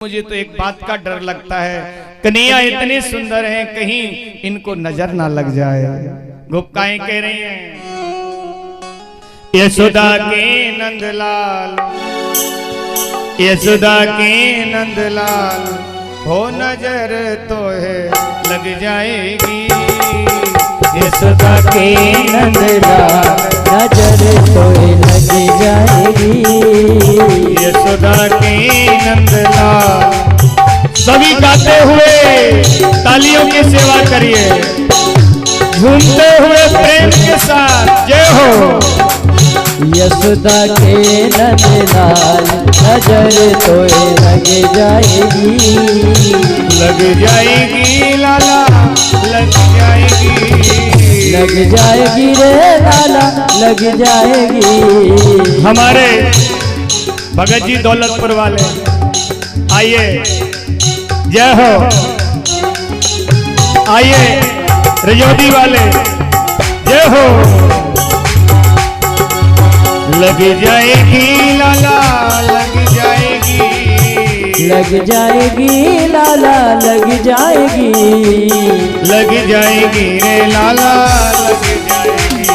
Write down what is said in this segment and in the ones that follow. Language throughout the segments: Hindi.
मुझे तो एक बात का डर लगता है, कन्हैया इतने सुंदर हैं कहीं इनको नजर ना लग जाए। गोपिकाएं कह रही हैं, यशोदा के नंदलाल, यशोदा के नंदलाल हो नजर तो है लग जाएगी। यशोदा के नंदलाल नजर तो लग जाएगी। यशोदा के नंदलाल। सभी गाते हुए तालियों की सेवा करिए, झूमते हुए प्रेम के साथ जय हो। यशोदा के नंदलाल नजर तो लग जाएगी। लग जाएगी लाला लग जाएगी, लग जाएगी रे लाला लग जाएगी। हमारे भगत जी दौलतपुर वाले आइए, जय हो। आइए रजौदी वाले जय हो। लग जाएगी लाला लग जाएगी, लग जाएगी लाला लग जाएगी। लग जाएगी रे लाला लग जाएगी।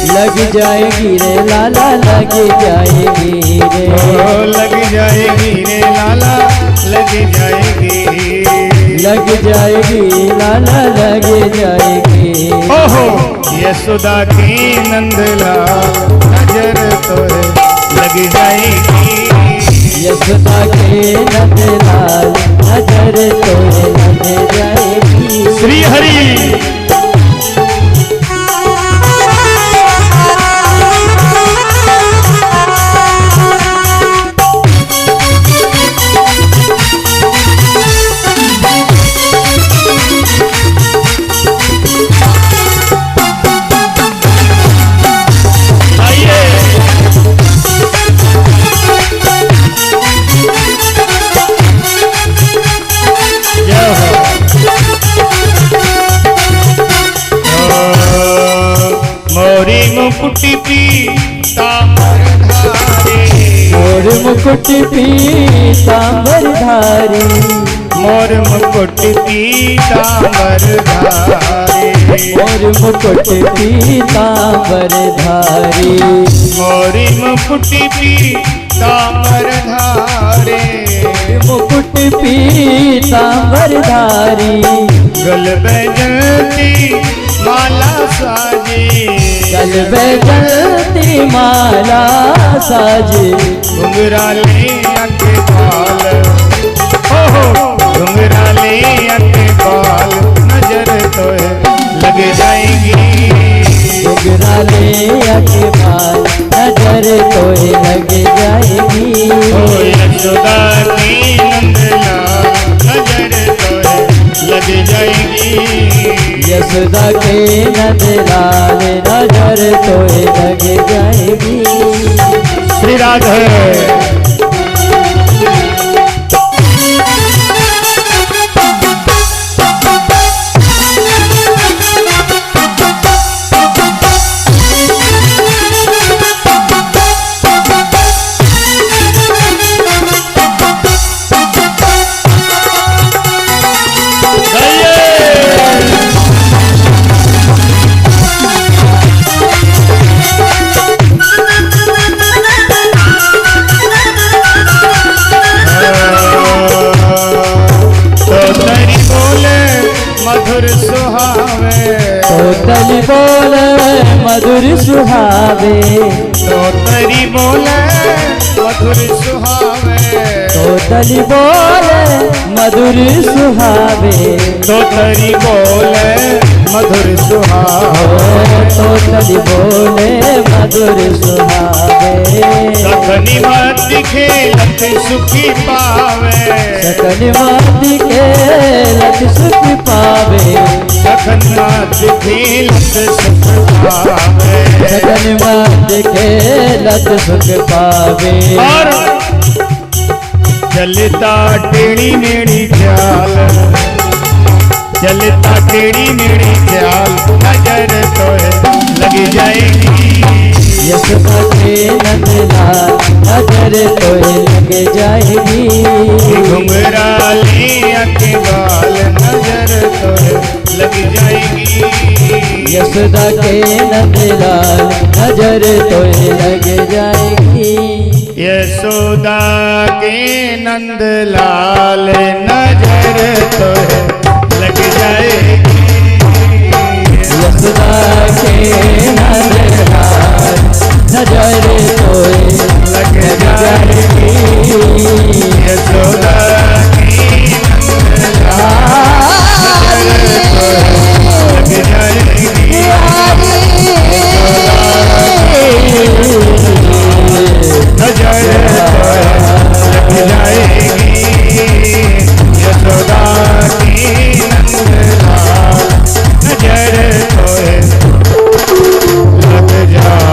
लग जाएगी रे लाला लग जाएगी रे। ओ लग जाएगी रे लाला लग जाएगी। लग जाएगी लाला लग जाएगी। ओहो यशोदा की नंदलाल नजर तो लग जाएगी। यशोदा के नंदलाल नजर तो लग जाएगी। श्री हरि। मुकुट पीतांबर धारी, मोर मुकुट पीतांबर धारी। मोर मुकुट पीतांबर धारी, मोर मुकुट पीतांबर धारी। मोरी मुकुट पीतांबर धारी, मुकुट पीतांबर धारी। गल बैजंती माला साजी, गल बैजंती माला साजी। घुंघराले अके बाल, ओहो घुंघराले अके बाल नजर तो लग जाएगी। घुंघराले अके बाल नजर तो लग जाएगी। ओ यशोदा की नंदलाल नजर तो लग जाएगी। यशोदा के नंदलाल नजर तो लग जाएगी। श्री राधे। मधुर सुहावे, तोतली बोले मधुर सुहावे। तोतरी बोले मधुर सुहावे, तोतली बोले मधुर सुहावे। तोतरी बोले मधुर सुहावे, तोतली बोले मधुर सुहावे। सखनी मत खेलत सुखी पावे, सकल मात खेलत सुख पावे। सखन मत खेलत सुख पावे, सकल मात खेलत सुख पावे। और चलता टेढ़ी मेढ़ी चाल, चलता टेढ़ी मेढ़ी चाल नजर तो लग जाएगी। यशोदा के नंदलाल नजर तो लग जाएगी। घुंघराली के बाल नजर तो लग जाएगी। यशोदा के नंदलाल नजर तो लग जाएगी। यशोदा के नंदलाल नजर तो लग जाएगी। यशोदा के नंदलाल नजर तो लग जाएगी। यशोदा की नंदलाल लग जाएगी। नजर लग जाएगी। यशोदा की नंदलाल नजर लग जाए।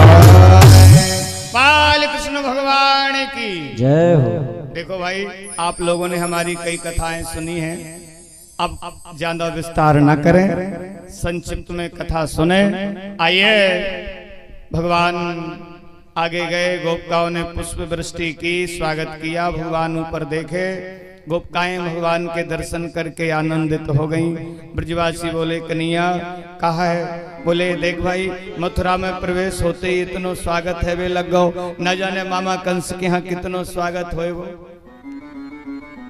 बाल कृष्ण भगवान की जय हो। देखो भाई, आप लोगों ने हमारी कई कथाएं सुनी हैं। अब ज्यादा विस्तार न करें, संक्षिप्त में कथा सुने। आइए, भगवान आगे गए, गोपिकाओं ने पुष्प वृष्टि की, स्वागत किया। भगवान ऊपर देखे, गोपिकाएं भगवान के दर्शन करके आनंदित हो गईं। ब्रजवासी बोले, कन्हैया कहाँ है? बोले, देख भाई, मथुरा में प्रवेश होते ही इतनो स्वागत है वे लग गो, न जाने मामा कंस के यहाँ कितनो स्वागत होए वो।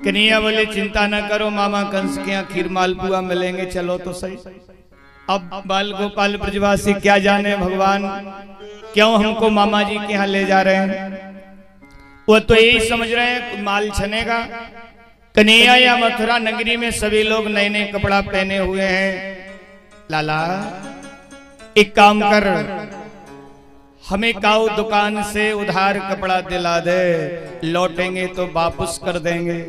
कन्हैया बोले, चिंता न करो, मामा कंस के यहाँ खीर मालपुआ मिलेंगे, चलो तो सही। अब बाल गोपाल ब्रजवासी क्या जाने भगवान क्यों हमको मामा जी के यहाँ ले जा रहे हैं। वो तो यही समझ रहे हैं माल छनेगा। कन्हैया या मथुरा नगरी में सभी लोग नए नए कपड़ा पहने हुए हैं। लाला, एक काम कर, हमें काऊ दुकान से उधार कपड़ा दिला दे, लौटेंगे तो वापस कर देंगे।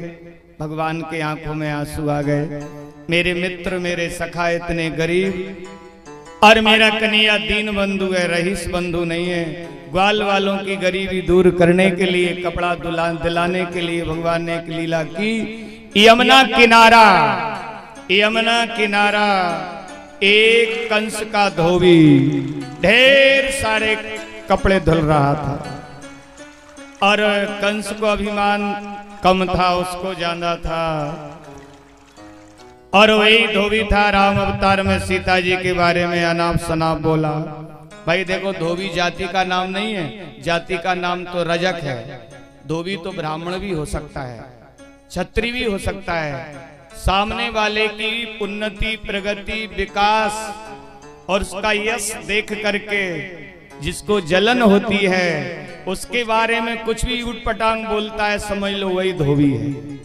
भगवान के आंखों में आंसू आ गए। मेरे मित्र, मेरे सखा इतने गरीब, और मेरा कन्हैया दीन बंधु है, रईस बंधु नहीं है। ग्वाल वालों की गरीबी दूर करने के लिए, कपड़ा दिलाने के लिए भगवान ने एक लीला की। यमुना किनारा एक कंस का धोबी ढेर सारे कपड़े धुल रहा था, और कंस को अभिमान कम था, उसको ज्यादा था। और वही धोबी था, राम अवतार में सीता जी के बारे में अनाप शनाप बोला। भाई देखो, धोबी जाति का नाम नहीं है, जाति का नाम तो रजक है। धोबी तो ब्राह्मण भी हो सकता है, क्षत्रिय भी हो सकता है। सामने वाले की उन्नति, प्रगति, विकास और उसका यश देख करके जिसको जलन होती है, उसके बारे में कुछ भी उटपटांग बोलता है, समझ लो वही धोबी है।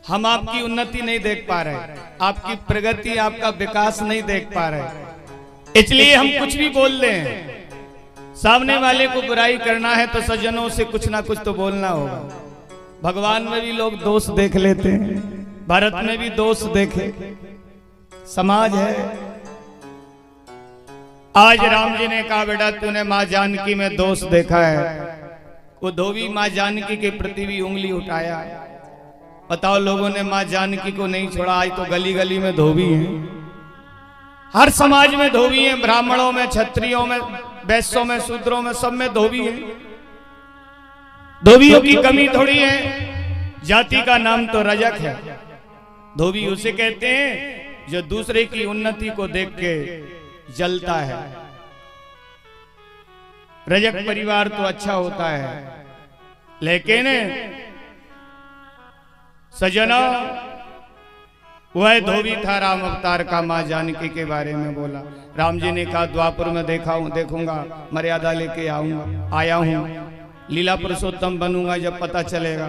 हम आपकी उन्नति नहीं देख पा रहे, आपकी प्रगति, आपका विकास नहीं देख पा रहे, इसलिए हम कुछ भी बोल दें। सामने वाले को बुराई करना है तो सज्जनों से कुछ ना कुछ तो बोलना होगा। भगवान में भी लोग दोष देख लेते हैं, भारत में भी दोष देखे, समाज है। आज राम जी ने कहा, बेटा तूने माँ जानकी में दोष देखा है। वो धोबी माँ जानकी के प्रति भी उंगली उठाया। बताओ, लोगों ने माँ जानकी को नहीं छोड़ा। आज तो गली गली में धोबी हैं, हर समाज में धोबी हैं, ब्राह्मणों में, क्षत्रियों में, वैश्यों में, शूद्रों में, सब में धोबी हैं। धोबियों की कमी थोड़ी है। जाति का नाम तो रजक है। धोबी उसे कहते हैं जो दूसरे की उन्नति को देख के जलता है। रजक परिवार तो अच्छा होता है, लेकिन सजना वह धोबी था, राम अवतार का, माँ जानकी के बारे में बोला। राम जी ने कहा, द्वापर में देखूंगा, मर्यादा लेके आया हूँ, लीला पुरुषोत्तम बनूंगा जब पता चलेगा।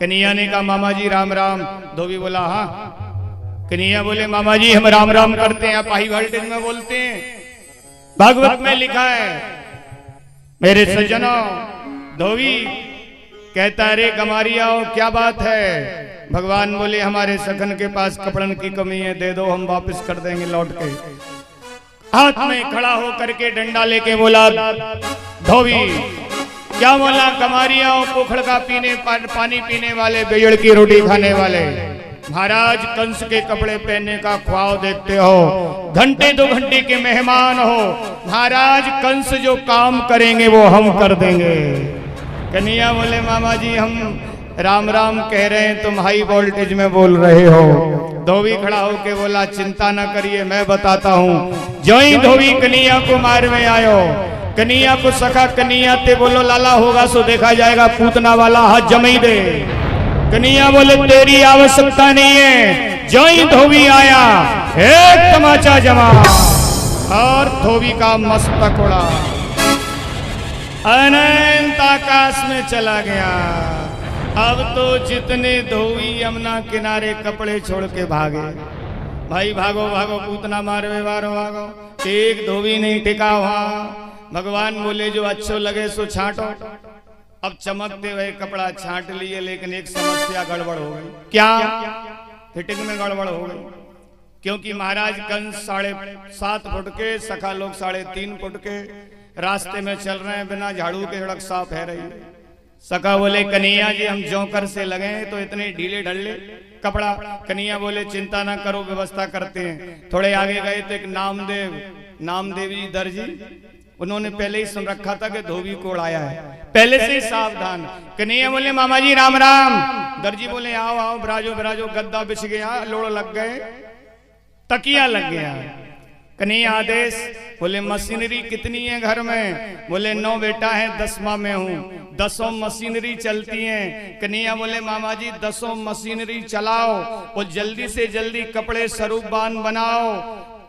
कन्हैया ने कहा, मामा जी राम राम। धोबी बोला, हाँ। कन्हैया बोले, मामा जी हम राम राम करते हैं, आप हाई वोल्टेज में बोलते हैं। भागवत में लिखा है, मेरे सज्जनों। धोबी कहता है, रे गमारियाओ क्या बात है? भगवान बोले, हमारे सखन के पास कपड़न की कमी है, दे दो, हम वापस कर देंगे लौट के। हाथ में खड़ा होकर के डंडा लेके बोला धोबी, क्या बोला? गमारियाओ, पोखड़ का पानी पीने वाले, बेजड़ की रोटी खाने वाले, महाराज कंस के कपड़े पहनने का ख्वाब देखते हो, घंटे 2 घंटे के मेहमान हो, महाराज कंस जो काम करेंगे वो हम कर देंगे। कन्हैया बोले मामा जी हम राम राम कह रहे हैं, तुम हाई वोल्टेज में बोल रहे हो। धोबी खड़ा होके बोला चिंता न करिए मैं बताता हूँ। जो ही धोबी कन्हैया को मार में आयो, कन्हैया को सखा कन्हैया ते बोलो लाला होगा सो देखा जाएगा, पूतना वाला हाथ जमई दे। कन्हैया बोले तेरी आवश्यकता नहीं है। जो ही धोबी आया एक तमाचा जमा और धोबी का मस्तक उड़ा, अनंत आकाश में चला गया। अब तो जितने धोबी यमुना किनारे कपड़े छोड़ के भागे, भाई भागो भागो पूतना मारवे वारो भागो, एक धोबी नहीं टिका वहां। भगवान बोले जो अच्छो लगे सो छांटो। अब चमकते हुए कपड़ा छांट लिए, लेकिन एक समस्या गड़बड़ हो गई। क्या? फिटिंग में गड़बड़ हो गई, क्योंकि महाराज कंस 7.5 फुट के, सखा लोग 3.5 फुट के रास्ते में चल रहे हैं, बिना झाड़ू के सड़क साफ है रही। सखा बोले कन्हैया जी हम जौकर से लगे तो इतने ढीले ढल्ले कपड़ा। कन्हैया बोले चिंता ना करो व्यवस्था करते हैं। थोड़े आगे गए तो एक नामदेवी दर्जी, उन्होंने पहले ही सुन रखा था कि धोबी को उड़ाया है, पहले से ही सावधान। कन्हैया बोले मामा जी राम राम। दर्जी बोले आओ आओ बिराजो बिराजो, गद्दा बिछ गया, लोड़ लग गए, तकिया लग गया। कन्हैया आदेश। बोले मशीनरी कितनी है घर में? बोले 9 बेटा है, 10वां में हूँ, 10 मशीनरी चलती हैं। कन्हैया बोले मामा जी 10 मशीनरी चलाओ और जल्दी से जल्दी कपड़े स्वरूपवान बनाओ,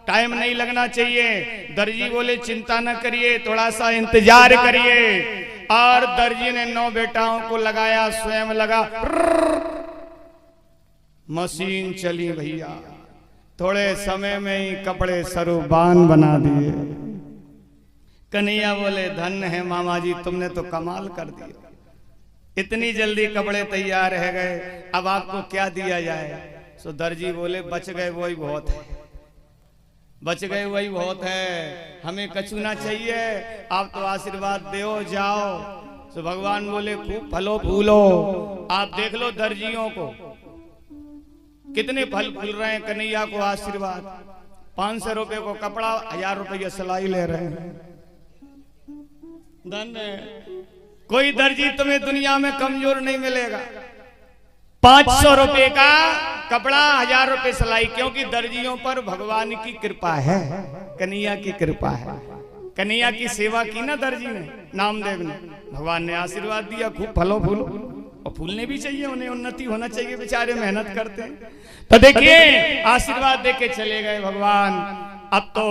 टाइम नहीं लगना चाहिए। दर्जी बोले चिंता न करिए, थोड़ा सा इंतजार करिए। और दर्जी ने 9 बेटाओं को लगाया, स्वयं लगा, मशीन चली भैया। थोड़े समय में ही कपड़े स्वरूपवान बना दिए। कन्हैया बोले धन्य है मामा जी, तुमने तो कमाल कर दिया, इतनी जल्दी कपड़े तैयार रह गए, अब आपको क्या दिया जाए? सो दर्जी बोले बच गए वही बहुत है, बच गए वही बहुत है, हमें कछु ना चाहिए, आप तो आशीर्वाद दो जाओ। सो भगवान बोले खूब फलो फूलो। आप देख लो दर्जियों को कितने फल फूल रहे हैं, कन्हैया को आशीर्वाद। 500 रुपए को कपड़ा, 1000 रुपये सिलाई ले रहे हैं। धन्य कोई दर्जी तुम्हें दुनिया में कमजोर नहीं मिलेगा। 500 रुपए का कपड़ा, 1000 रुपए सिलाई, क्योंकि दर्जियों पर भगवान की कृपा है, कन्हैया की कृपा है। कन्हैया की सेवा की ना दर्जी ने, नामदेव ने, भगवान ने आशीर्वाद दिया खूब फलो फूलो। और फूलने भी चाहिए, उन्हें उन्नति होना चाहिए, बेचारे मेहनत करते हैं। तो देखिए आशीर्वाद देके चले गए भगवान। अब तो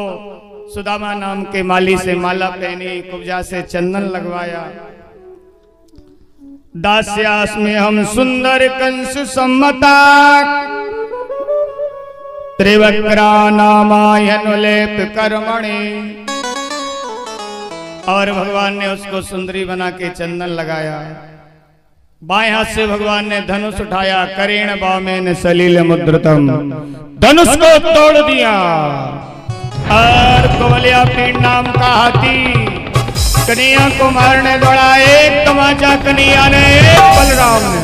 सुदामा नाम के माली से माला पहनी, कुब्जा से चंदन लगवाया। दास्यास में हम सुंदर कंस सम्मता, त्रिवक्रा नामायन लेप कर्मणि। और भगवान ने उसको सुंदरी बना के चंदन लगाया। बाएं हाथ से भगवान ने धनुष उठाया, करेण बामेन सलील मुद्रतम, धनुष को तोड़ दिया। और कुवलिया पीड़ नाम का हाथी कन्हैया को मारने दौड़ा। एक तमाचा कन्हैया ने, एक बलराम ने,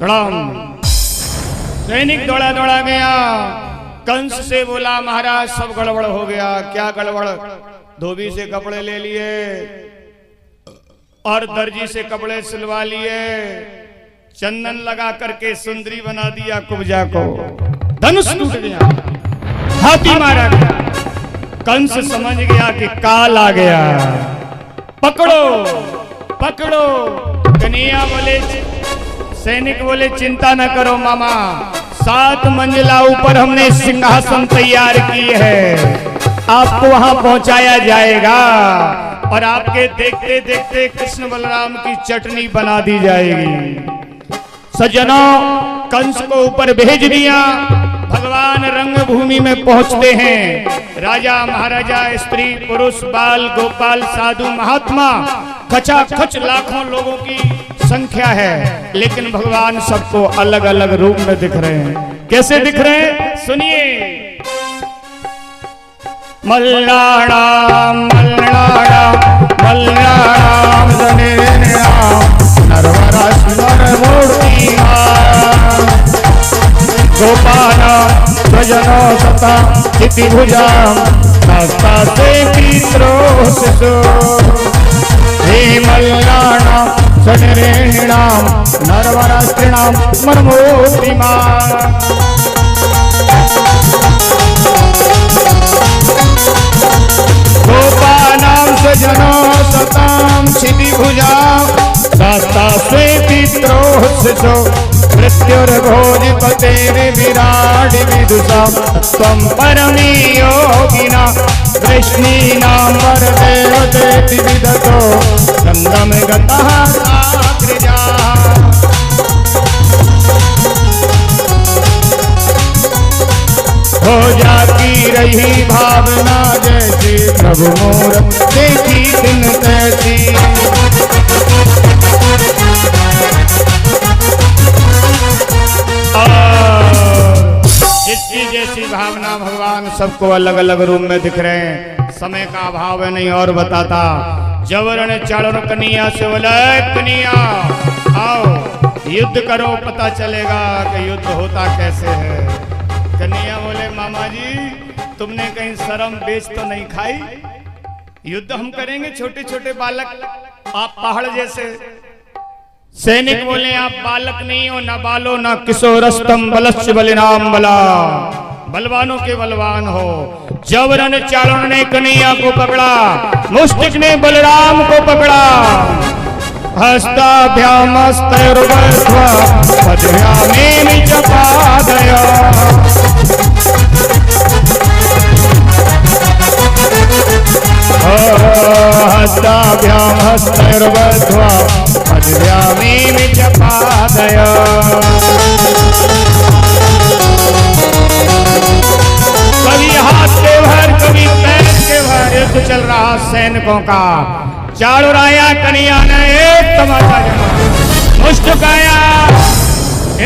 धड़ाम सैनिक दौड़ा दौड़ा गया। कंस से बोला महाराज सब गड़बड़ हो गया। क्या गड़बड़? धोबी से कपड़े ले लिए और दर्जी से कपड़े सिलवा लिए, चंदन लगा करके सुंदरी बना दिया कुब्जा को, धनुष टूट गया, हाथी मारा गया। कंस समझ गया कि काल आ गया, पकड़ो पकड़ो। कन्हैया बोले, सैनिक बोले चिंता न करो मामा, 7 मंजिला ऊपर हमने सिंहासन तैयार की है, आपको वहां पहुंचाया जाएगा और आपके देखते देखते कृष्ण बलराम की चटनी बना दी जाएगी। सज्जनों, कंस को ऊपर भेज दिया। भगवान रंगभूमि में पहुंचते हैं। राजा महाराजा, स्त्री पुरुष, बाल गोपाल, साधु महात्मा, खचाखच लाखों लोगों की संख्या है, लेकिन भगवान सबको अलग अलग रूप में दिख रहे हैं। कैसे दिख रहे हैं सुनिए। मल्लाराम मल्लाराम मल्लाराम नरवरा सुंदर मूर्ति सजनो सता चिति भुजा हस्ता से पित्रोषसो हे मल्लानां सनरेणां नरवरास्त्रीणां मनमूर्तिमान् गोपानां सजनो सतां क्षितिभुजा दास्ता स्वेतित्रोषसो मृत्युर्भोजपतेर्विराड विदुषा त्वं परमे योगिना कृष्णीनां वरदेवतेति विदतो नन्दं गतः साग्रजा हो जाती रही भावना जैसी प्रभु मोर देखी दिन तैसी जिसकी जैसी भावना भगवान सबको अलग अलग रूप में दिख रहे हैं। समय का अभाव है नहीं और बताता। जबरन चढ़न कनिया से बोला कनिया आओ युद्ध करो पता चलेगा कि युद्ध होता कैसे है। कन्हैया बोले मामा जी तुमने कहीं शर्म बेच तो नहीं खाई? युद्ध हम करेंगे छोटे छोटे बालक आप पहाड़ जैसे। सैनिक बोले आप बालक नहीं हो ना बालो ना किशोरस्तम बलश्च बलिनाम बला बलवानों के बलवान हो। जबरन चारण ने कन्हैया को पकड़ा मुष्टिक ने बलराम को पकड़ा हस्ताभ्यामस्तैर्वध्वा पद्भ्यामेन चपादया हस्ताभ्याम हस्तैर्वध्वा पद्भ्यामेन चपादया कभी हाथ के भर कभी पैर के भर युद्ध चल रहा सैनिकों का। चाड़ुराया कन्हैया ने एक तमाचा जमा मुष्टकाया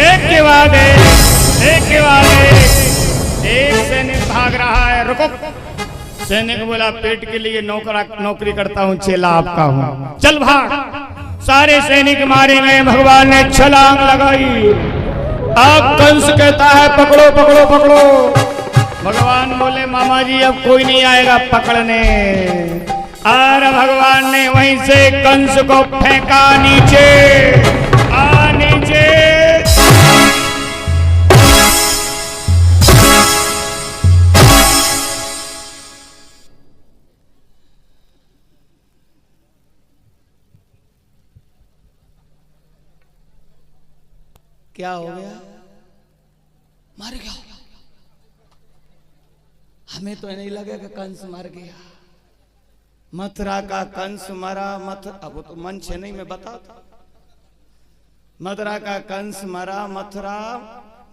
एक के बाद एक के बाद एक सैनिक भाग रहा है। रुको सैनिक बोला पेट के लिए नौकरी करता हूँ चेला आपका हूँ चल भाग। सारे सैनिक मारे गए भगवान ने छलांग लगाई। अब कंस कहता है पकड़ो पकड़ो पकड़ो। भगवान बोले मामा जी अब कोई नहीं आएगा पकड़ने। और भगवान ने वहीं से कंस को फेंका नीचे नीचे। क्या हो गया? मर गया। हमें तो नहीं लगा कि कंस मर गया। मथुरा का कंस मरा। अब तो मन से नहीं मैं बताता। मथुरा का कंस मरा। मथुरा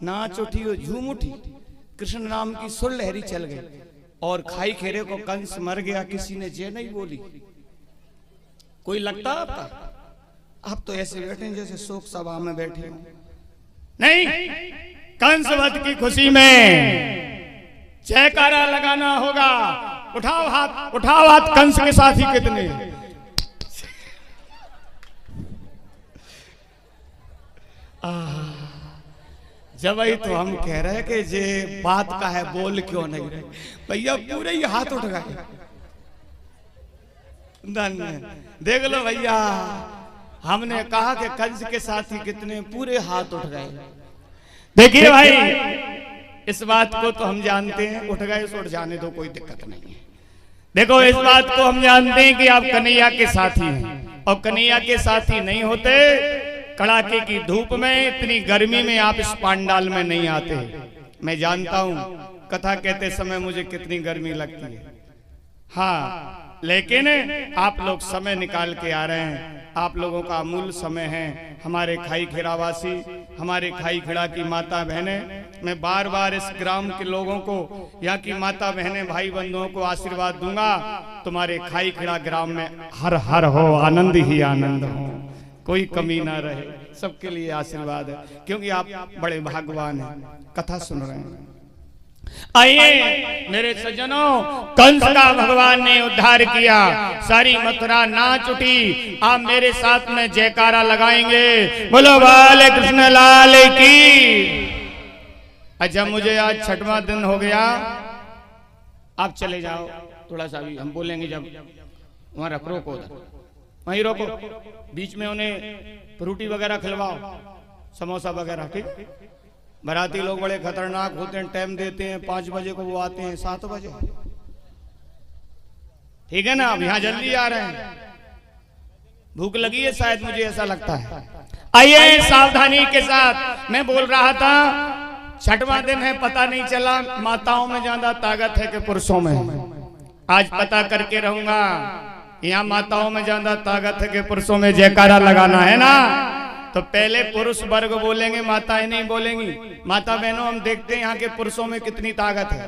नाच उठी और झूम उठी। कृष्ण नाम की सुर लहरी चल गई और खाई खेरे को कंस मर गया किसी ने जय नहीं बोली। कोई लगता आपका? आप तो ऐसे बैठे जैसे शोक सभा में बैठे हो। नहीं, कंस वध की खुशी में जयकारा लगाना होगा। उठाओ हाथ कंस के साथी कितने? जब ही तो हम कह रहे कि जे बात का है बोल क्यों नहीं रहे भैया, पूरे ही हाथ उठ गए। देख लो भैया, हमने कहा कि कंस के साथी कितने, पूरे हाथ उठ गए। देखिए भाई, इस बात को तो हम जानते हैं, उठ गए सो उठ जाने दो, कोई दिक्कत नहीं है। देखो इस बात को हम जानते हैं कि आप कन्हैया के साथी हैं, और कन्हैया के साथी नहीं होते कड़ाके की धूप में, इतनी गर्मी में आप इस पंडाल में नहीं आते। मैं जानता हूं कथा कहते समय मुझे कितनी गर्मी लगती है, हाँ, लेकिन आप लोग समय निकाल के आ रहे हैं। आप लोगों का अमूल्य समय है। हमारे खाई खेड़ावासी, हमारे खाई खेड़ा की माता बहनें, मैं बार बार इस ग्राम के लोगों को, यहाँ की माता बहनें, भाई बंधुओं को आशीर्वाद दूंगा, तुम्हारे खाई खेड़ा ग्राम में हर हर हो, आनंद ही आनंद हो, कोई कमी ना रहे, सबके लिए आशीर्वाद है, क्योंकि आप बड़े भाग्यवान हैं, कथा सुन रहे हैं। आइए मेरे सज्जनों, कंस का भगवान ने उद्धार किया, सारी मथुरा नाच उठी। आप मेरे साथ में जयकारा लगाएंगे, बोलो बाल कृष्ण लाल की। अच्छा मुझे आज 6वां दिन हो गया, आप चले जाओ थोड़ा सा भी, हम बोलेंगे जब वहां रोको उधर, वहीं रोको, बीच में उन्हें फ्रूटी वगैरह खिलवाओ, समोसा वगैरह, ठीक। बाराती लोग बड़े खतरनाक होते हैं, टाइम देते हैं 5 बजे को, वो आते हैं 7 बजे, ठीक है ना। अब यहाँ जल्दी आ रहे हैं, भूख लगी है शायद, मुझे ऐसा लगता है। आइए सावधानी के साथ, मैं बोल रहा था 6वां दिन है, पता नहीं चला माताओं में ज्यादा ताकत है कि पुरुषों में। आज पता करके रहूंगा, यहाँ माताओं में ज्यादा ताकत है कि पुरुषों में। जयकारा लगाना है ना, तो पहले पुरुष वर्ग बोलेंगे, माताएं नहीं बोलेंगी। माता बहनों, हम देखते हैं यहाँ के पुरुषों में कितनी ताकत है,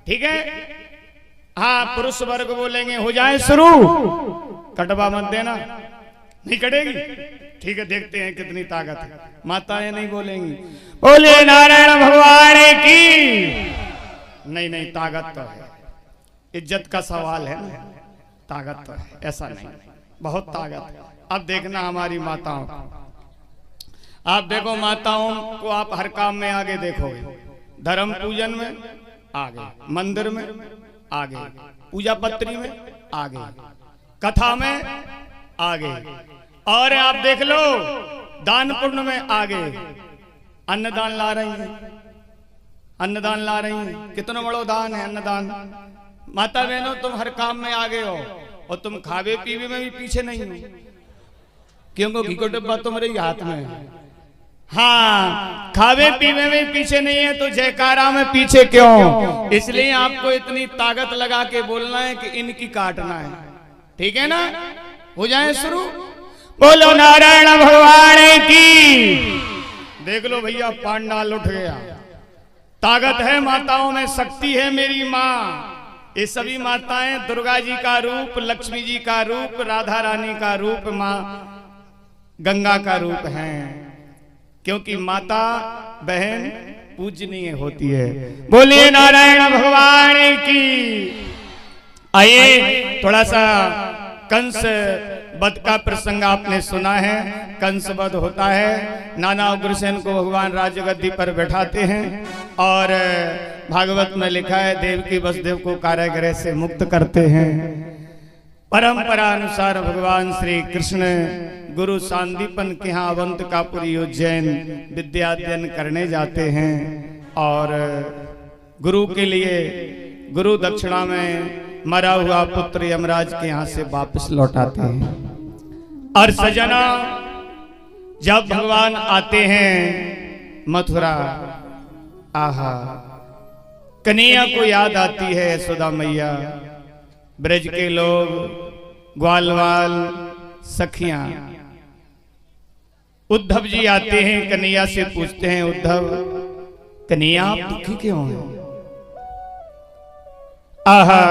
ठीक है। हाँ, पुरुष वर्ग बोलेंगे, हो जाए शुरू, कटवा मत देना, नहीं कटेगी, ठीक है, देखते हैं कितनी ताकत है। माताएं नहीं बोलेंगी, बोले नारायण भगवान की। नहीं नहीं, ताकत तो है, इज्जत का सवाल है ना, ताकत तो है, ऐसा नहीं, बहुत ताकत है। अब देखना हमारी माताओं, आप देखो माताओं को, आप हर काम में आगे देखोगे, धर्म पूजन में आगे, मंदिर में आगे, पूजा पत्री में आगे, कथा में आगे, और आप देख लो दान पुण्य में आगे। अन्नदान ला रही है, अन्नदान ला रही है, कितना बड़ा दान है अन्नदान। माता बहनों, तुम हर काम में आगे हो, और तुम खावे पीवे में भी पीछे नहीं हो, क्योंकि घी को डिब्बा तुम्हारे हाथ में है। हाँ, खावे पीवे में पीछे नहीं है, तो जयकारा में पीछे क्यों? इसलिए आपको इतनी ताकत लगा के बोलना है कि इनकी काटना है, ठीक है ना। हो जाए शुरू, बोलो नारायण भगवान की। देख लो भैया, पांडाल उठ गया, ताकत है माताओं में, शक्ति है मेरी माँ। ये सभी माताएं दुर्गा जी का रूप, लक्ष्मी जी का रूप, राधा रानी का रूप, माँ गंगा का रूप हैं, क्योंकि माता बहन पूजनीय होती है। बोलिए नारायण भगवान की। आइए थोड़ा सा कंस वध का प्रसंग आपने सुना है। कंस वध होता है, नाना उग्रसेन को भगवान राजगद्दी पर बैठाते हैं, और भागवत में लिखा है देवकी वसुदेव को कारागृह से मुक्त करते हैं। परंपरा अनुसार भगवान श्री कृष्ण गुरु सांदीपन के यहाँ अवंतकापुरी उज्जैन विद्याध्ययन करने जाते हैं, और गुरु के लिए गुरु दक्षिणा में मरा हुआ पुत्र यमराज के यहाँ से वापस लौटाते हैं। और सजना, जब भगवान आते हैं मथुरा, आहा, कन्हैया को याद आती है यशोदा मैया, ब्रज के लोग, ग्वालवाल, सखियां। उद्धव जी आते हैं, कन्हैया से पूछते हैं, उद्धव कन्हैया आप दुखी क्यों हैं? आहा,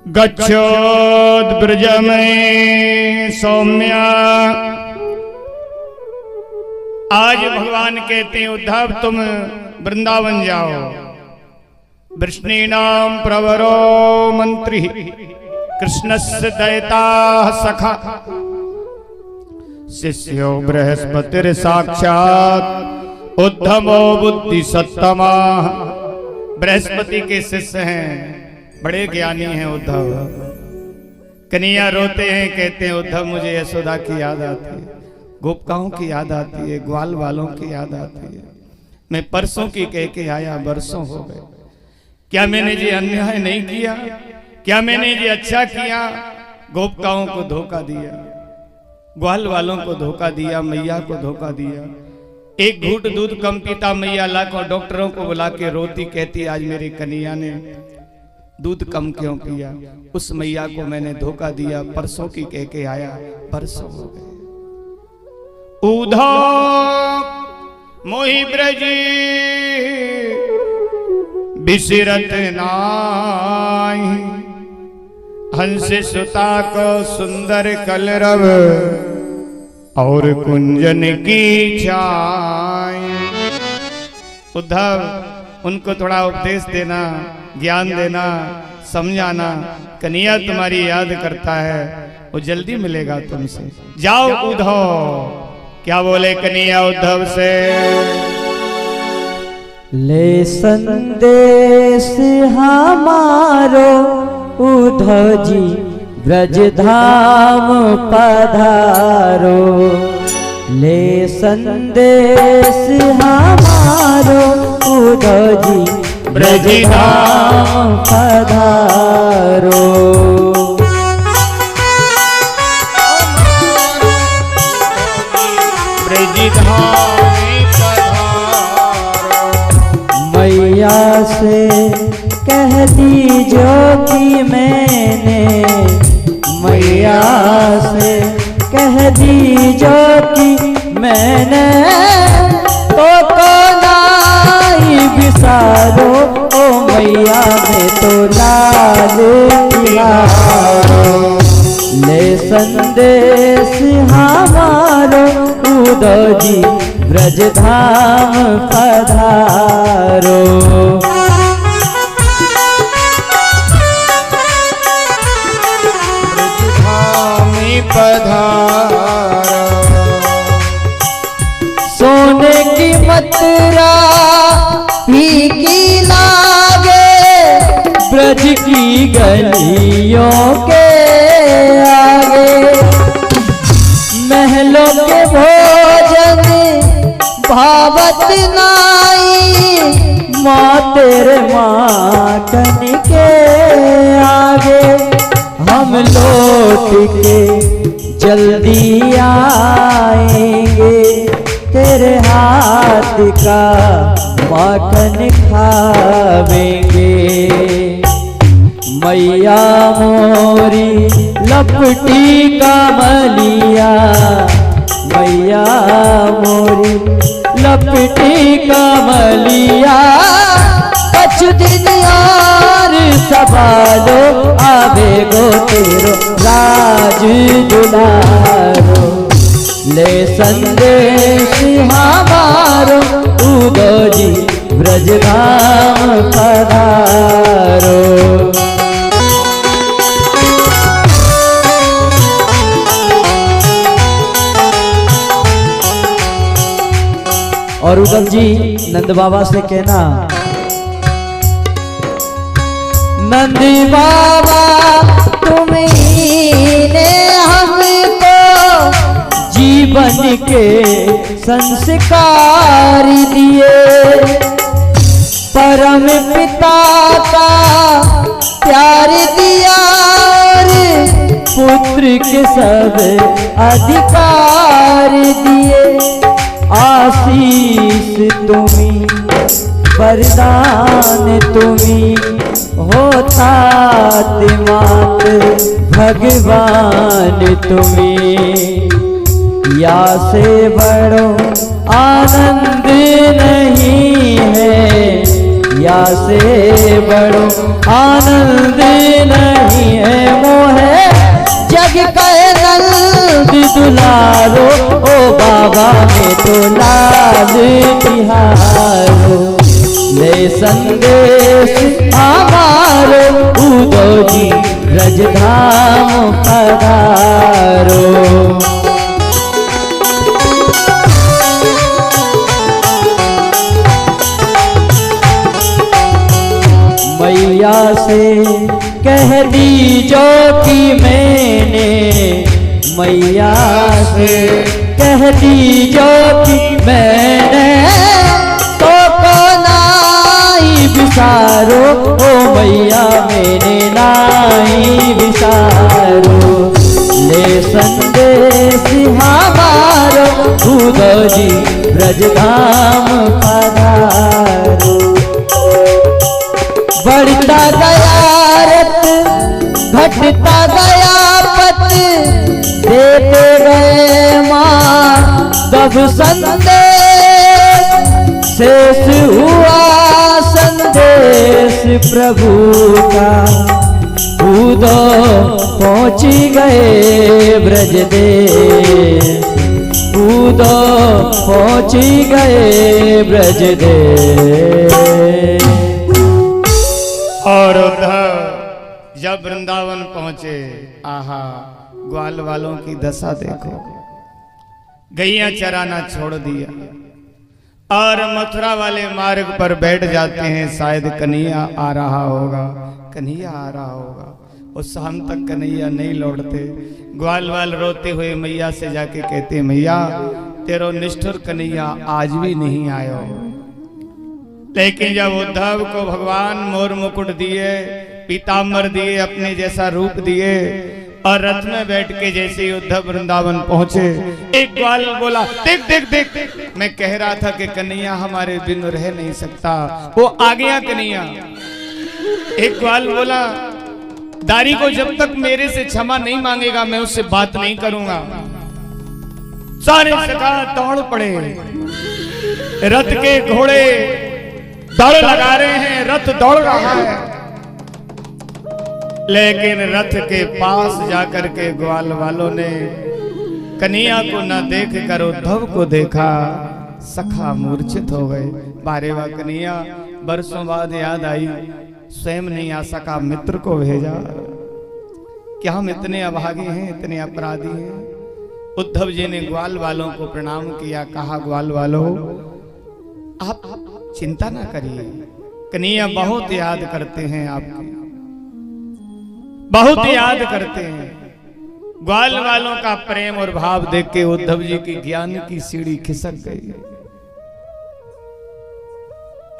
गच्छोद्ब्रज में सौम्या। आज भगवान कहते हैं उद्धव तुम वृंदावन जाओ। वृष्णीनाम प्रवरो मंत्री कृष्णस्य दयता सखा, शिष्यो बृहस्पतिर साक्षात उद्धवो बुद्धि सत्तमा। बृहस्पति के शिष्य हैं, बड़े ज्ञानी हैं उद्धव। कन्हैया रोते हैं, कहते हैं उद्धव मुझे यशोदा की याद आती है, गोपिकाओं की याद आती है, ग्वाल वालों की याद आती है। मैं परसों की कह के आया, बरसों हो गए। क्या मैंने जी अन्याय नहीं किया? क्या मैंने जी अच्छा किया? गोपिकाओं को धोखा दिया, ग्वाल वालों को धोखा दिया, मैया को धोखा दिया। एक घूंट दूध कम पीता मैया लाखों डॉक्टरों को बुला के रोती, कहती आज मेरी कन्हैया ने दूध कम क्यों पिया? उस मैया को मैंने धोखा दिया, परसों की कह के आया, परसों हो गए। उद्धव मोहि ब्रज बिसरत नाहि, हंस सुता को सुंदर कलरव और कुंजन की छाय। उद्धव उनको थोड़ा उपदेश देना, ज्ञान देना, समझाना। कन्हैया तुम्हारी याद करता है, वो जल्दी मिलेगा तुमसे। जाओ उद्धव, क्या बोले कन्हैया उद्धव से? ले संदेश हमारो उद्धव जी ब्रज धाम पधारो। ले संदेश हमारो उद्धव जी ब्रज धाम पधारो। मैया से कह दीजो कि मैंने, मैया से कह दीजो कि मैंने तो नाई बिसारो। ओ मैया में तो लाल बिहारो। ले संदेश हमारो उद्धव जी ब्रज धाम पधारो। सोने की मथुरा फीकी लागे, ब्रज की गलियों के आगे। महलों के भोजन भावत नाई, माँ तेरे माखन के आगे। हम लौट के जल्दी आएंगे, तेरे हाथ का माखन खावेंगे। मैया मोरी लपटी कमलिया, मैया मोरी लपटी कमलिया। कुछ दिन और संभालो, आवे गो तेरो राज दुलारो। ले संदेश हमारो उद्धव जी ब्रज धाम पधारो। और उद्धव जी नंद बाबा से कहना, नंदी बाबा तुम्हीं हमको जीवन के संस्कार दिए। परम पिता का प्यार दिया और पुत्र के सब अधिकार दिए। आशीष तुम्हीं वरदान तुम्हीं होता मात भगवान तुम्हीं। या से बड़ो आनंद नहीं है, या से बड़ो आनंद नहीं है। मोहे जग कहे नंद दुलारो, ओ बाबा में तो लाल बिहारो। ले संदेश हमारो उद्धव जी ब्रज धाम पधारो। मैया से कह दीजो कि मैंने, मैया से कह दीजो कि मैंने तो नाई बिसारो। ओ मैया मेरे नाई बिसारो। ले संदेश हमारो उद्धव जी ब्रज धाम पधारो। बढ़ता गया रत घटता गया पत, देते गए माँ दब संदेश। शेष हुआ संदेश प्रभु का, उद्धव पहुँच गए ब्रज देश। उद्धव पहुँच गए ब्रज देश। और उद्धव जब वृंदावन पहुंचे, आहा ग्वाल वालों की दशा देखो। गैया चराना छोड़ दिया और मथुरा वाले मार्ग पर बैठ जाते हैं। शायद कन्हैया आ रहा होगा, कन्हैया आ रहा होगा, और शाम तक कन्हैया नहीं लौटते। ग्वाल वाल रोते हुए मैया से जाके कहते, मैया तेरो निष्ठुर कन्हैया आज भी नहीं आयो। लेकिन जब उद्धव को भगवान मोर मुकुट दिए, पीताम्बर दिए, अपने जैसा रूप दिए, और रथ में बैठ के जैसे ही उद्धव वृंदावन पहुंचे, एक ग्वाल बोला, देख देख देख, मैं कह रहा था कि कन्हैया हमारे बिन रह नहीं सकता, वो आ गया कन्हैया। एक ग्वाल बोला, दारी को जब तक मेरे से क्षमा नहीं मांगेगा मैं उससे बात नहीं करूंगा। सारे सखा दौड़ पड़े, रथ के घोड़े दौड़ लगा रहे हैं, रथ दौड़ रहा है। लेकिन रथ के पास जाकर के ग्वाल वालों ने कन्हैया को न देख कर उद्धव को देखा, सखा मूर्छित हो गए। बारे वाह कन्हैया, बरसों बाद याद आई, स्वयं नहीं आ सका, मित्र को भेजा। क्या हम इतने अभागे हैं, इतने अपराधी हैं? उद्धव जी ने ग्वाल वालों को प्रणाम किया, कहा ग्वाल वालों आप चिंता ना करिए, कन्हैया बहुत याद करते हैं आपकी, बहुत याद करते हैं। ग्वाल वालों का प्रेम और भाव देख के उद्धव जी की ज्ञान की सीढ़ी खिसक गई।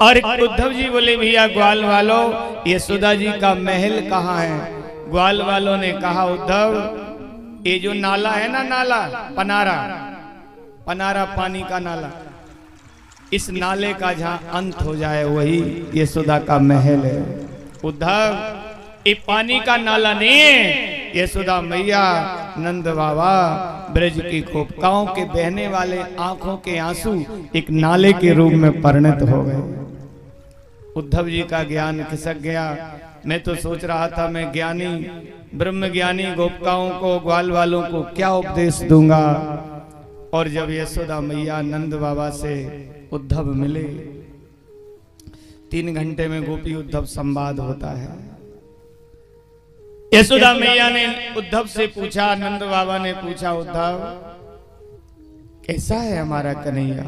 और उद्धव जी बोले, भैया ग्वाल वालों यशोदा जी का महल कहाँ है? ग्वाल वालों ने कहा, उद्धव ये जो नाला है ना, नाला पनारा, पनारा पानी का नाला, इस नाले का जहां अंत हो जाए वही यशोदा का महल है। उद्धव ये पानी का नाला नहीं है, यशोदा मैया नंद बाबा ब्रज की खोपकाओं के बहने वाले आंखों के आंसू एक नाले के रूप में परिणत हो गए। उद्धव जी का ज्ञान खिसक गया। मैं तो सोच रहा था मैं ज्ञानी ब्रह्म ज्ञानी गोपिकाओं को, ग्वाल वालों को क्या उपदेश दूंगा, और जब यशोदा मैया नंद बाबा से उद्धव मिले, 3 घंटे में गोपी उद्धव संवाद होता है। यशोदा मैया ने उद्धव से पूछा, नंद बाबा ने पूछा, उद्धव कैसा है हमारा कन्हैया?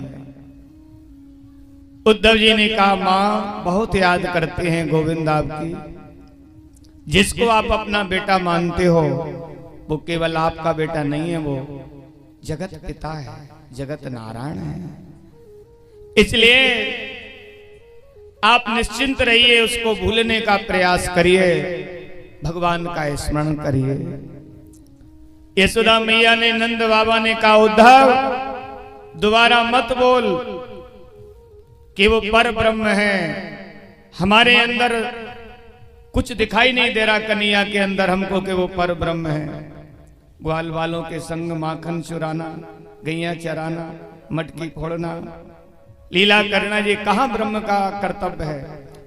उद्धव जी ने कहा, मां बहुत याद करते हैं गोविंद आपकी, जिसको आप अपना बेटा मानते हो वो केवल आपका बेटा नहीं है, वो जगत पिता है, जगत नारायण है। इसलिए आप निश्चिंत रहिए, उसको भूलने का प्रयास करिए, भगवान का स्मरण करिए। यशोदा मैया ने, नंद बाबा ने कहा, उद्धव दोबारा मत बोल कि वो पर ब्रह्म है, हमारे अंदर कुछ दिखाई नहीं दे रहा कन्हैया के अंदर हमको कि वो पर ब्रह्म है। ग्वाल वालों के संग माखन चुराना, गैया चराना, मटकी फोड़ना, लीला करना, ये कहां ब्रह्म का कर्तव्य है?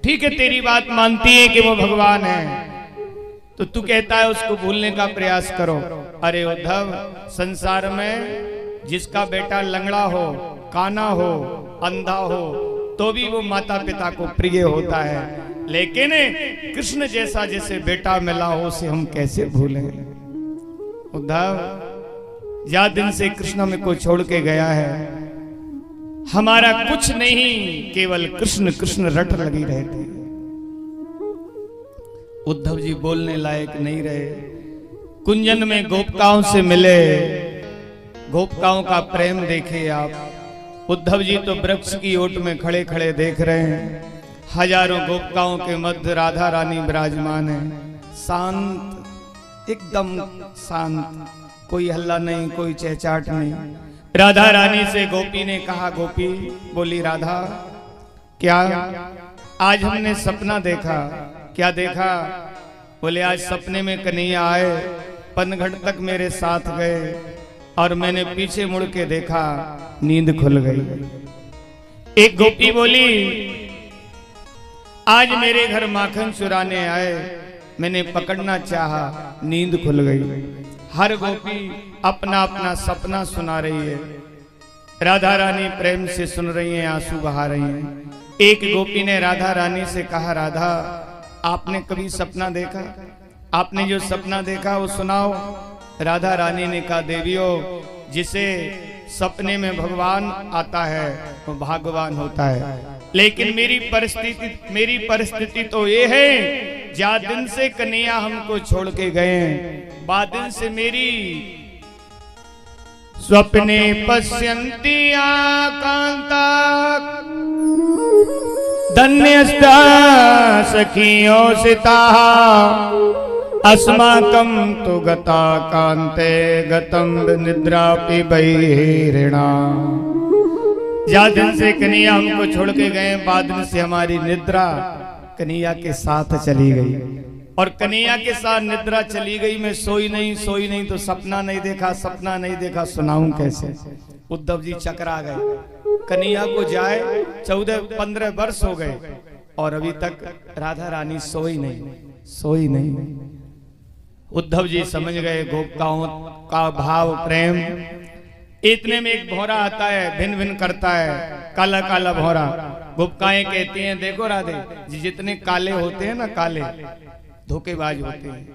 ठीक है तेरी बात मानती है कि वो भगवान है, तो तू कहता है उसको भूलने का प्रयास करो। अरे उद्धव, संसार में जिसका बेटा लंगड़ा हो, काना हो, अंधा हो, तो भी वो माता पिता को प्रिय होता है, लेकिन कृष्ण जैसा जिसे बेटा मिला हो उसे हम कैसे भूलें? उद्धव, या दिन से कृष्ण हमें को छोड़ के गया है, हमारा कुछ नहीं, केवल कृष्ण कृष्ण रट लगी रहती। उद्धव जी बोलने लायक नहीं रहे। कुंजन में गोपिकाओं से मिले, गोपिकाओं का प्रेम देखे आप। उद्धव जी तो वृक्ष की ओट में खड़े खड़े देख रहे हैं, हजारों गोपिकाओं के मध्य राधा रानी विराजमान है, शांत, एकदम शांत, कोई हल्ला नहीं, कोई चहचाट नहीं। राधा रानी से गोपी ने कहा, गोपी बोली, राधा क्या आज हमने सपना देखा? क्या देखा? बोले आज सपने में कन्हैया आए, पनघट तक मेरे साथ गए, और मैंने पीछे मुड़ के देखा, नींद खुल गई। एक गोपी बोली, आज मेरे घर माखन चुराने आए, मैंने पकड़ना चाहा, नींद खुल गई। हर गोपी अपना अपना सपना सुना रही है। राधा रानी प्रेम से सुन रही हैं, आंसू बहा रही हैं। एक गोपी ने राधा रानी से कहा, राधा आपने कभी सपना देखा? आपने जो सपना देखा वो सुनाओ। राधा रानी ने कहा, देवियों जिसे सपने में भगवान आता है वो भाग्यवान होता है। लेकिन मेरी परिस्थिति तो ये है, जा दिन से कन्हैया हमको छोड़ के गए, बाद दिन से मेरी स्वप्ने पश्यन्ति आकांता धन्यस्ता सखियों सिता अस्माकं तु गता कांते गतम निद्रापि बहिर्णा। जा दिन से कन्हैया हमको छोड़ के गए, बाद दिन से हमारी निद्रा कन्हैया के साथ चली गई। और कन्हैया के साथ निद्रा चली गई, मैं सोई नहीं तो सपना नहीं देखा, सुनाऊं कैसे। उद्धव जी चकरा गए, कन्हैया को जाए 14-15 वर्ष हो गए और अभी तक राधा रानी सोई नहीं। उद्धव जी समझ गए गोपिकाओं का भाव प्रेम। इतने में एक भौरा आता है, भिन भिन करता है, काला काला भौरा। गोपिकाएं कहती हैं देखो राधे जी, जितने काले होते हैं ना, काले धोखेबाज होते हैं,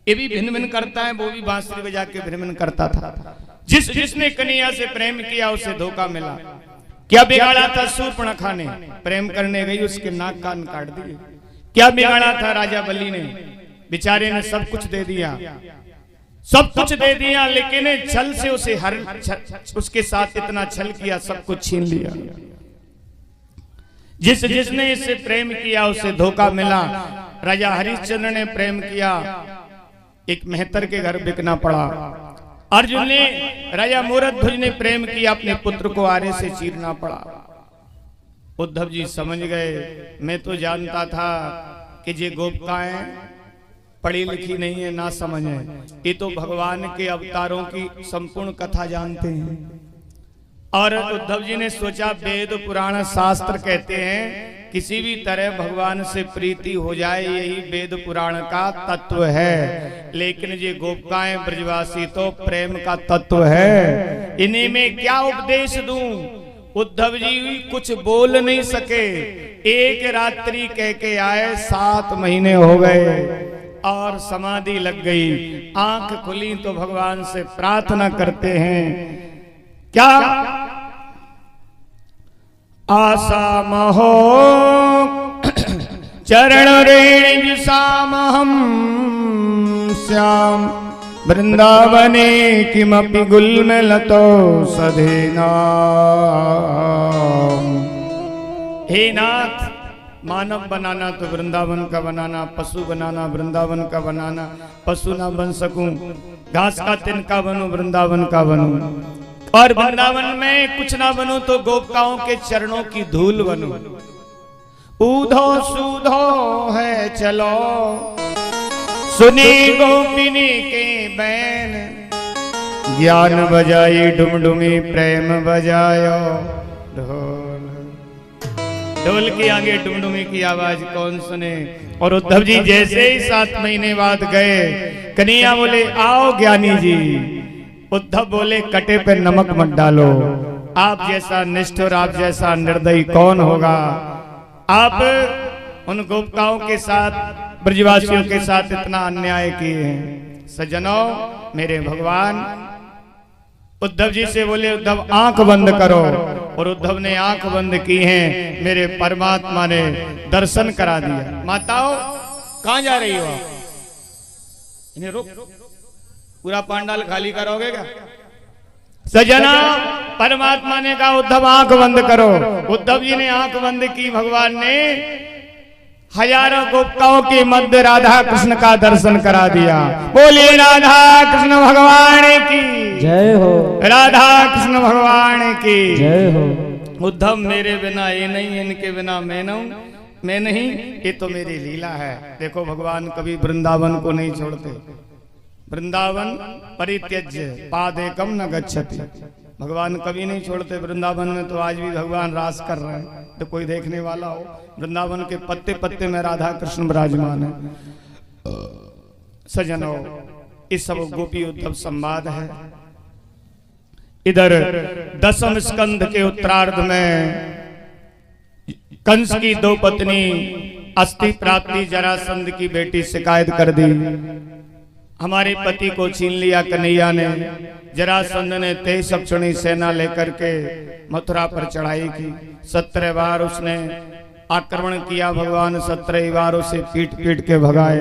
ये भी भिन भिन करता है, वो भी बांसुरी बजा के भिन भिन करता था। जिसने कन्हैया से प्रेम किया उसे धोखा मिला। क्या बिगाड़ा था शूर्पणखा ने, प्रेम करने गई उसके नाक कान काट दिए। क्या बिगाड़ा था राजा बलि ने, बेचारे ने सब कुछ दे दिया, लेकिन छल से उसे उसके साथ इतना छल किया, सब कुछ छीन लिया। जिसने इससे प्रेम किया उसे धोखा मिला। राजा हरिश्चंद्र ने प्रेम किया, एक मेहतर के घर बिकना पड़ा। अर्जुन ने, राजा मूरध्वज ने प्रेम किया, अपने पुत्र को आरे से चीरना पड़ा। उद्धव जी समझ गए, मैं तो जानता था कि ये गोपिकाएं पढ़ी लिखी नहीं है, ना समझ है, ये तो भगवान के अवतारों की संपूर्ण कथा जानते हैं। और उद्धव जी ने सोचा वेद पुराण शास्त्र कहते हैं किसी भी तरह भगवान से प्रीति हो जाए, यही वेद पुराण का तत्व है। लेकिन ये गोपिकाएं ब्रजवासी तो प्रेम का तत्व है, इन्हीं में क्या उपदेश दूं। उद्धव जी कुछ बोल नहीं सके, एक रात्रि कह के आए, 7 महीने हो गए और समाधि लग गई। आंख खुली तो भगवान से प्रार्थना करते हैं, क्या आशा महो चरण रेण सामहम श्याम वृंदावने किमपि गुल्मलतो सधेना। हे नाथ, मानव बनाना तो वृंदावन का बनाना, पशु बनाना वृंदावन का बनाना। पशु ना बन सकूं, घास का तिनका बनूं, वृंदावन का बनूं। और वृंदावन में कुछ ना बनूं तो गोपिकाओं के चरणों की धूल बनूं। ऊधो सूधो है चलो सुनी गोपिनी के बैन, ज्ञान बजाई डुमडुमी प्रेम बजायो ढोल। ढोल के आगे डुमडुमी की आवाज कौन सुने। और उद्धव जी जैसे ही 7 महीने बाद गए, कन्हैया बोले आओ ज्ञानी जी। उद्धव बोले कटे पे नमक मत डालो, आप जैसा निष्ठुर, आप जैसा निर्दयी कौन होगा। आप उन गोपिकाओं के साथ, ब्रजवासियों के साथ इतना अन्याय किए हैं। सज्जनों, मेरे भगवान उद्धव जी से बोले उद्धव आंख बंद करो, और उद्धव ने आंख बंद की हैं। मेरे परमात्मा ने दर्शन करा दिया। माताओं कहां जा रही हो आप? इन्हें रोक, पूरा पंडाल खाली करोगे क्या? सजना, परमात्मा ने कहा उद्धव आंख बंद करो। उद्धव जी ने आंख बंद की। भगवान ने हजारों गोपिकाओं के मध्य राधा कृष्ण का दर्शन करा दिया। बोलिए राधा कृष्ण भगवान की जय हो, राधा कृष्ण भगवान की जय हो। उद्धव मेरे बिना ये नहीं, इनके बिना मैं नहीं, ये तो मेरी लीला है। देखो भगवान कभी वृंदावन को नहीं छोड़ते। वृंदावन परित्यज्य पादेकम न गच्छति। भगवान कभी नहीं छोड़ते वृंदावन में। तो आज भी भगवान रास कर रहे हैं, तो कोई देखने वाला हो। वृंदावन के पत्ते पत्ते में राधा कृष्ण विराजमान है। सजनों, इस सब गोपी उद्धव संवाद है। इधर 10वें स्कंध के उत्तरार्ध में कंस की 2 पत्नी अस्थि प्राप्ति जरासंध की बेटी शिकायत कर दी। हमारे पति को छीन लिया कन्हैया ने। जरासंध ने 23 अक्षणी सेना लेकर के मथुरा पर चढ़ाई की। 17 बार उसने आक्रमण किया, भगवान 17 बार उसे पीट पीट के भगाए।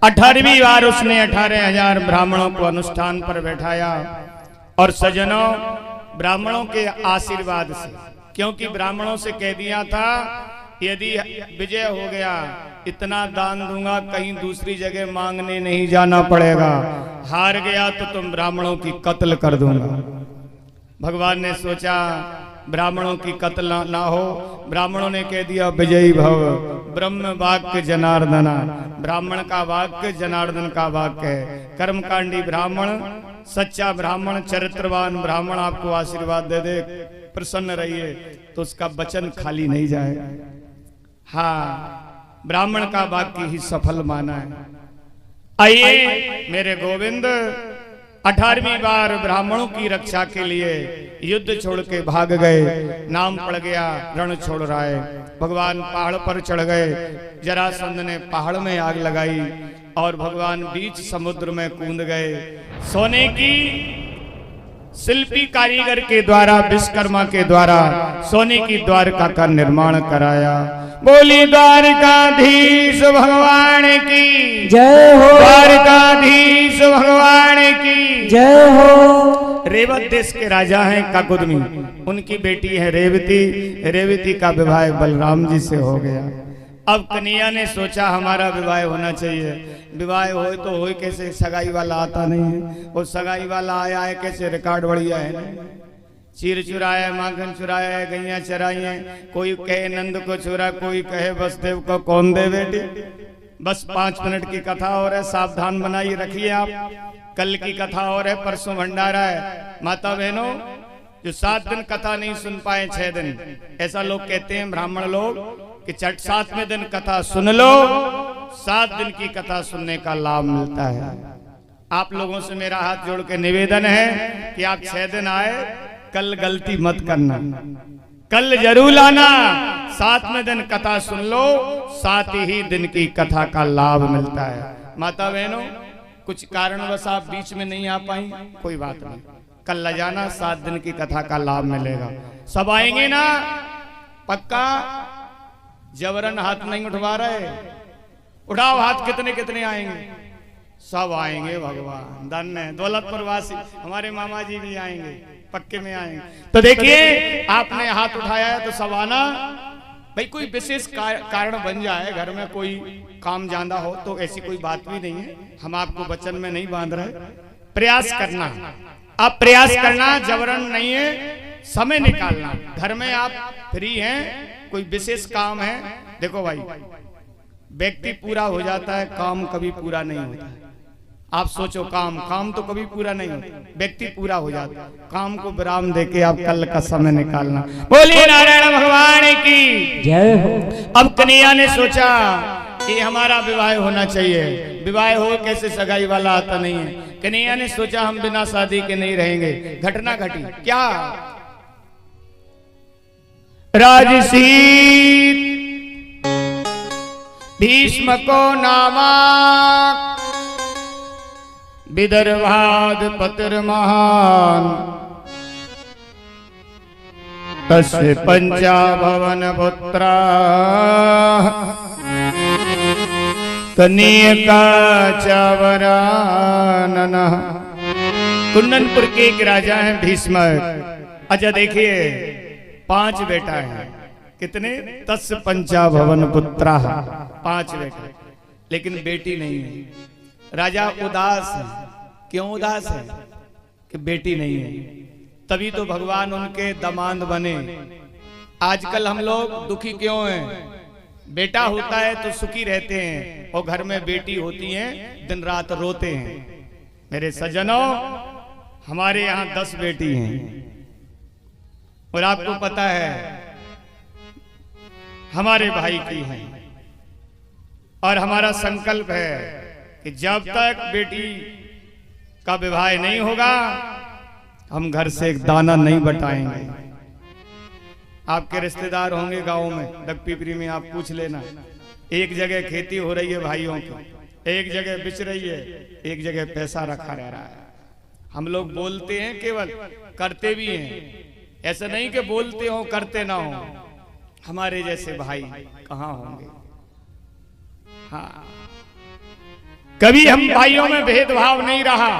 18वीं बार उसने 18,000 ब्राह्मणों को अनुष्ठान पर बैठाया। और सज्जनों, ब्राह्मणों के आशीर्वाद से, क्योंकि ब्राह्मणों से कह दिया था यदि विजय हो गया इतना दान दूंगा, कहीं दूसरी जगह मांगने नहीं जाना पड़ेगा, हार गया तो तुम ब्राह्मणों की कत्ल कर दूंगा। भगवान ने सोचा ब्राह्मणों की कत्ल ना हो, ब्राह्मणों ने कह दिया विजयी भव, ब्रह्म वाक्य जनार्दना, ब्राह्मण का वाक्य जनार्दन का वाक्य है। कर्मकांडी ब्राह्मण, सच्चा ब्राह्मण, चरित्रवान ब्राह्मण आपको आशीर्वाद दे दे, प्रसन्न रहिए, तो उसका वचन खाली नहीं जाएगा। हाँ, ब्राह्मण का वाक्य ही सफल माना है। आइए मेरे गोविंद 18वीं बार ब्राह्मणों की रक्षा के लिए युद्ध छोड़ के भाग गए। नाम पड़ गया रण छोड़ रहा है। भगवान पहाड़ पर चढ़ गए। जरासंध ने पहाड़ में आग लगाई और भगवान बीच समुद्र में कूद गए। सोने की शिल्पी कारीगर के द्वारा, विश्वकर्मा के द्वारा सोने की द्वारका का निर्माण कराया। बोली द्वारकाधीश भगवान की जय हो, द्वारकाधीश भगवान की जय हो। रेवत देश के राजा हैं काकुदमी, उनकी बेटी है रेवती। रेवती का विवाह बलराम जी से हो गया। अब कन्हैया ने सोचा हमारा विवाह होना चाहिए। विवाह हो तो हो कैसे, सगाई वाला आता नहीं है। वो सगाई वाला आया है कैसे, रिकॉर्ड बढ़िया है ना। चीर चुराया, माखन चुराया, गैया चराई है। कोई कहे नंद को चुरा, कोई कहे वसुदेव को कौन दे बेटी। बस 5 मिनट की कथा और है, सावधान बनाइए रखिए आप। कल की कथा और है, परसों भंडारा है। माता बहनों, जो 7 दिन कथा नहीं सुन पाए 6 दिन, ऐसा लोग कहते हैं ब्राह्मण लोग कि चट 7वें दिन कथा सुन लो, 7 दिन की कथा सुनने का लाभ मिलता है। आप लोगों से मेरा हाथ जोड़ के निवेदन है कि आप 6 दिन आए, कल गलती मत करना, कल जरूर लाना। 7वें दिन कथा सुन लो, 7 ही दिन की कथा का लाभ मिलता है। माता बहनों, कुछ कारणवश आप बीच में नहीं आ पाई, कोई बात नहीं, कल ल जाना, 7 दिन की कथा का लाभ मिलेगा। सब आएंगे ना पक्का? जबरन हाथ नहीं उठवा रहे, उठाओ हाथ। कितने कितने आएंगे? सब आएंगे भगवान। धन्य है दौलतपुर वासी, हमारे मामा जी भी आएंगे, पक्के में आएंगे। तो देखिए आपने हाथ उठाया है तो सब आना। भाई कोई विशेष कारण बन जाए, घर में कोई काम ज्यादा हो तो ऐसी कोई बात भी नहीं है। हम आपको वचन में नहीं बांध रहे, प्रयास करना, आप प्रयास करना, जबरन नहीं है, समय निकालना। घर में आप फ्री हैं, कोई विशेष काम है, देखो भाई व्यक्ति पूरा हो जाता है, काम कभी पूरा नहीं होता। आप सोचो काम तो कभी पूरा नहीं होता, व्यक्ति पूरा हो जाता है। काम को विराम देके आप कल का समय निकालना। बोलिए नारायण भगवान की जय हो। अब कन्हैया ने सोचा कि हमारा विवाह होना चाहिए। विवाह हो कैसे, सगाई वाला आता नहीं है। कन्हैया ने सोचा हम बिना शादी के नहीं रहेंगे। घटना घटी क्या? राजसी भीष्म को नामक विदर्भाद पत्र महान, तस्य पंचा भवन पुत्रा कन्यका चावरानन। कुंदनपुर के एक राजा हैं भीष्म। अच्छा देखिए 5 बेटा है। कितने? तस्य पंचा भवन पुत्रा, 5 बेटे, लेकिन बेटी नहीं है। राजा उदास है। क्यों उदास है? कि बेटी नहीं है। तभी तो भगवान उनके दामाद बने। आजकल हम लोग दुखी क्यों हैं? बेटा होता है तो सुखी रहते हैं, और घर में बेटी होती है दिन रात रोते हैं। मेरे सज्जनों, हमारे यहाँ 10 बेटी हैं, और आपको पता है हमारे भाई की हैं। और हमारा संकल्प है कि जब तक बेटी का विवाह नहीं होगा हम घर से एक दाना नहीं बटाएंगे। आपके रिश्तेदार होंगे गांव में, डगपीपरी में, आप पूछ लेना। एक जगह खेती हो रही है भाइयों की, एक जगह बिच रही है, एक जगह पैसा रखा रह रहा है। हम लोग बोलते हैं केवल, करते भी हैं। ऐसा नहीं कि बोलते हो करते ना हो। हमारे जैसे भाई कहाँ होंगे? हाँ, कभी हम भाइयों में भेदभाव नहीं रहा।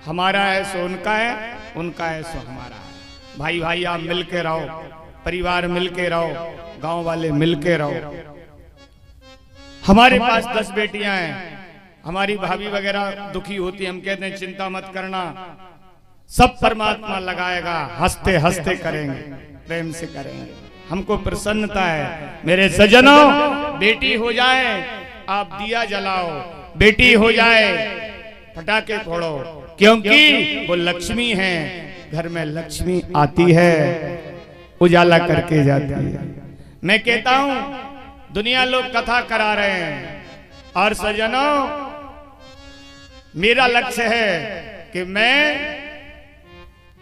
हमारा है सो उनका है, उनका है सो हमारा है। भाई भाई आप मिलके रहो, परिवार मिलके रहो, गांव वाले मिलके रहो। हमारे पास 10 बेटियां हैं, हमारी भाभी वगैरह दुखी होती, हम कहते हैं चिंता मत करना, सब परमात्मा लगाएगा, हंसते हंसते करेंगे, प्रेम से करेंगे, हमको प्रसन्नता है। मेरे सज्जनों, बेटी हो जाए आप दिया जलाओ, बेटी हो जाए पटाखे फोड़ो, क्योंकि वो लक्ष्मी है। घर में लक्ष्मी आती है, उजाला करके जाती है। मैं कहता हूं दुनिया लोग कथा करा रहे हैं, और सज्जनों मेरा लक्ष्य है कि मैं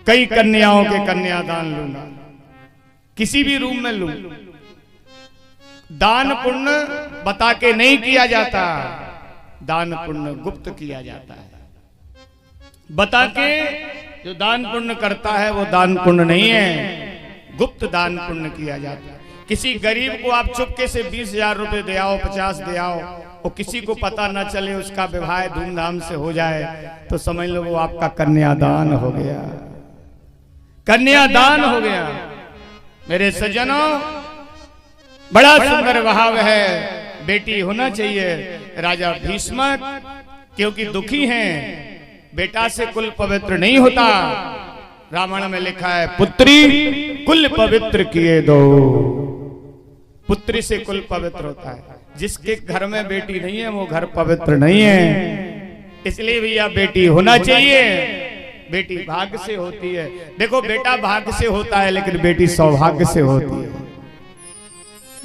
कई कन्याओं के कन्यादान लूंगा, किसी भी रूम में लूं। दान पुण्य बता के नहीं किया जाता, दान पुण्य गुप्त किया जाता है। बता के जो दान पुण्य करता है वो दान पुण्य नहीं है, गुप्त दान पुण्य किया जाता है। किसी गरीब को आप चुपके से 20,000 रुपए दे आओ, 50 दे आओ, और किसी को पता न चले, उसका विवाह धूमधाम से हो जाए, तो समझ लो वो आपका कन्यादान हो गया, कन्यादान हो गया। मेरे सज्जनों, बड़ा सुंदर भाव है, बेटी होना चाहिए। राजा भीष्मक क्योंकि दुखी हैं, बेटा से कुल पवित्र नहीं होता। रामायण में लिखा है पुत्री कुल पवित्र किए दो, पुत्री से कुल पवित्र होता है। जिसके घर में बेटी नहीं है वो घर पवित्र नहीं है। इसलिए भैया बेटी होना चाहिए। बेटी भाग्य से होती है। देखो बेटा भाग्य से होता है, लेकिन बेटी सौभाग्य से होती है।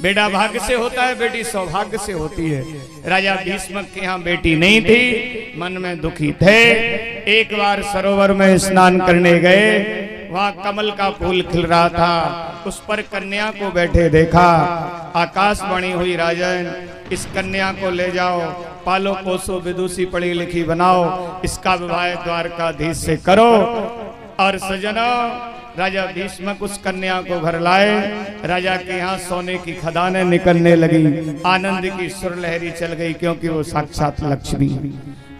बेटा भाग्य से होता है, बेटी सौभाग्य से होती है। राजा भीष्मक के यहाँ बेटी नहीं थी, मन में दुखी थे। एक बार सरोवर में स्नान करने गए, वहां कमल का फूल खिल रहा था, उस पर कन्या को बैठे देखा। आकाशवाणी हुई, राजन इस कन्या को ले जाओ, पालो पोसो विदुषी पढ़ी लिखी बनाओ, इसका विवाह द्वारकाधीश से करो। और सजनों, राजा भीष्मक उस कन्या को घर लाए। राजा के यहाँ सोने की खदानें निकलने लगी, आनंद की सुर लहरी चल गई, क्योंकि वो साक्षात लक्ष्मी।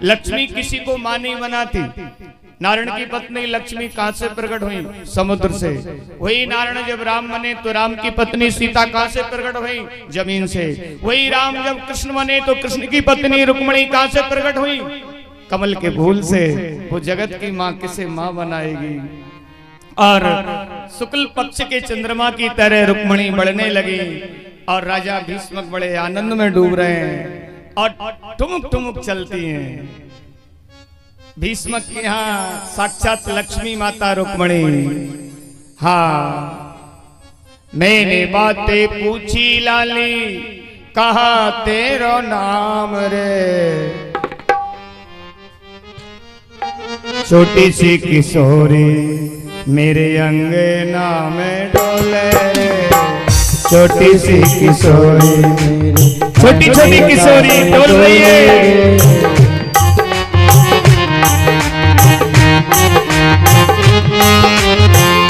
लक्ष्मी किसी को मां नहीं बनाती। नारायण की पत्नी लक्ष्मी कहां से प्रकट हुई? समुद्र से। वही नारायण जब राम बने तो राम की पत्नी सीता कहां से प्रकट हुई? जमीन से। वही राम जब कृष्ण बने तो कृष्ण की पत्नी रुक्मिणी कहां से प्रकट हुई? कमल के फूल से। वो जगत की मां किसे मां बनाएगी? और शुक्ल पक्ष के चंद्रमा की तरह रुक्मिणी बढ़ने लगी, और राजा भीष्मक बड़े आनंद में डूब रहे हैं, और ठुमुक ठुमुक चलती हैं। भीष्मक के यहाँ साक्षात लक्ष्मी माता रुक्मिणी। हाँ, मैंने बातें पूछी लाली, कहा तेरो नाम रे। छोटी सी किशोरी मेरे अंगना में डोले, छोटी सी किशोरी मेरे, छोटी छोटी किशोरी डोल रही है।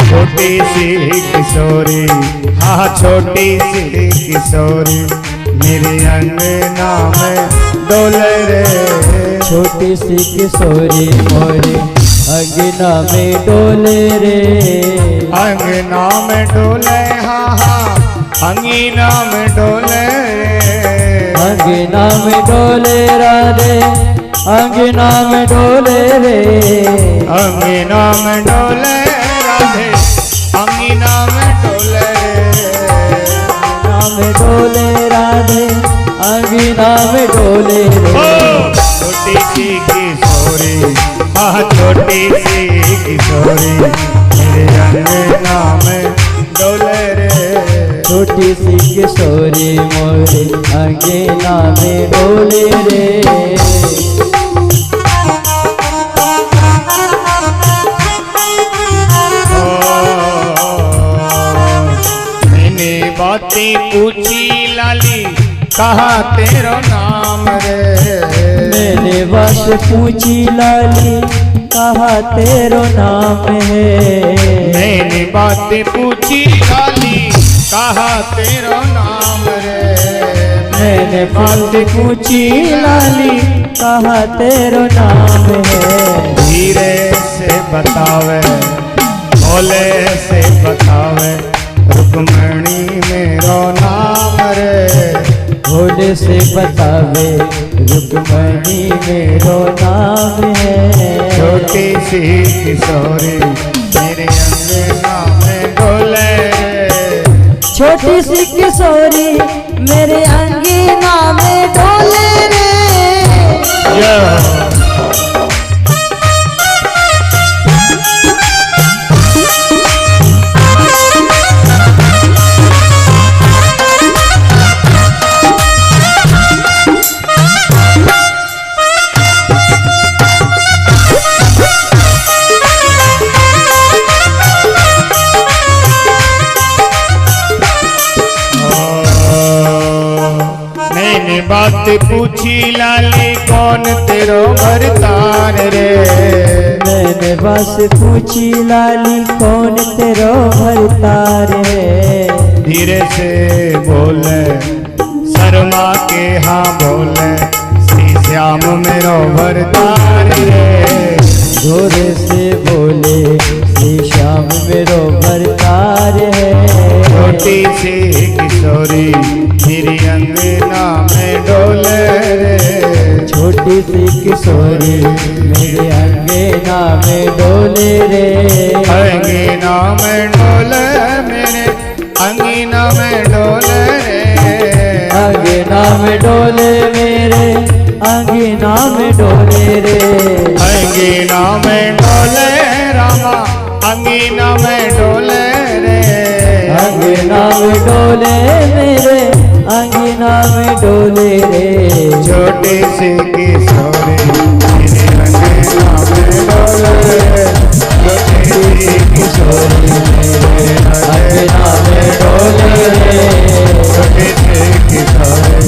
छोटी सी किशोरी, हाँ छोटी सी किशोरी मेरे अंगना में डोले रे। छोटी सी किशोरी मोरे अंगना में डोले रे। अंगना में डोले, हाँ हाँ अंगना में डोले रे। अंगना में डोले राधे, अंगना में डोले रे। अंगना में डोले राधे, अंगना में डोले रे। अंगना में डोले राधे, अंगना में डोले रे। छोटी सी किशोरी, हाँ छोटी सी किशोरी मेरे अंगना में डोले रे। छोटी सी किशोरी मोरे अंगना में डोले रे। मैंने बातें पूछी लाली, कहा तेरा नाम रे। मैंने बस पूछी लाली, कहा तेरो नाम है। मैंने बातें पूछी लाली कहा तेरो नाम रे। मैंने बातें पूछी लाली कहा तेरो नाम है। धीरे से बतावे भोले से बतावे रुक्मणी मेरो नाम रे। भोले से बतावे रुक्मणी मेरो नाम है। छोटी सी किशोरी मेरे अंगना में डोले। छोटी सी किशोरी मेरे अंगना में डोले रे। बात पूछी लाली कौन तेरो भरतार रे। मैंने बस पूछी लाली कौन तेरो भरतार रे। धीरे से बोले शर्मा के हाँ बोले श्री श्याम मेरो भरतार रे। जोरे से बोले श्री श्याम मेरो भरतार है। छोटी सी किशोरी मेरी अंगना में डोले रे। छोटी सी किशोरी मेरे अंगना में डोले रे। अंगना में डोले मेरे अंगना में डोले रे। अंगना में डोले मेरे अंगना में डोले रे। अंगना में डोले रामा अंगना में डोले रे। अंगना में डोले मेरे अंगना में डोले रे। छोटी सी किशोरी मेरे अंगना में डोले रे। छोटी सी किशोरी मेरे अंगना में डोले रे। छोटी सी किशोरी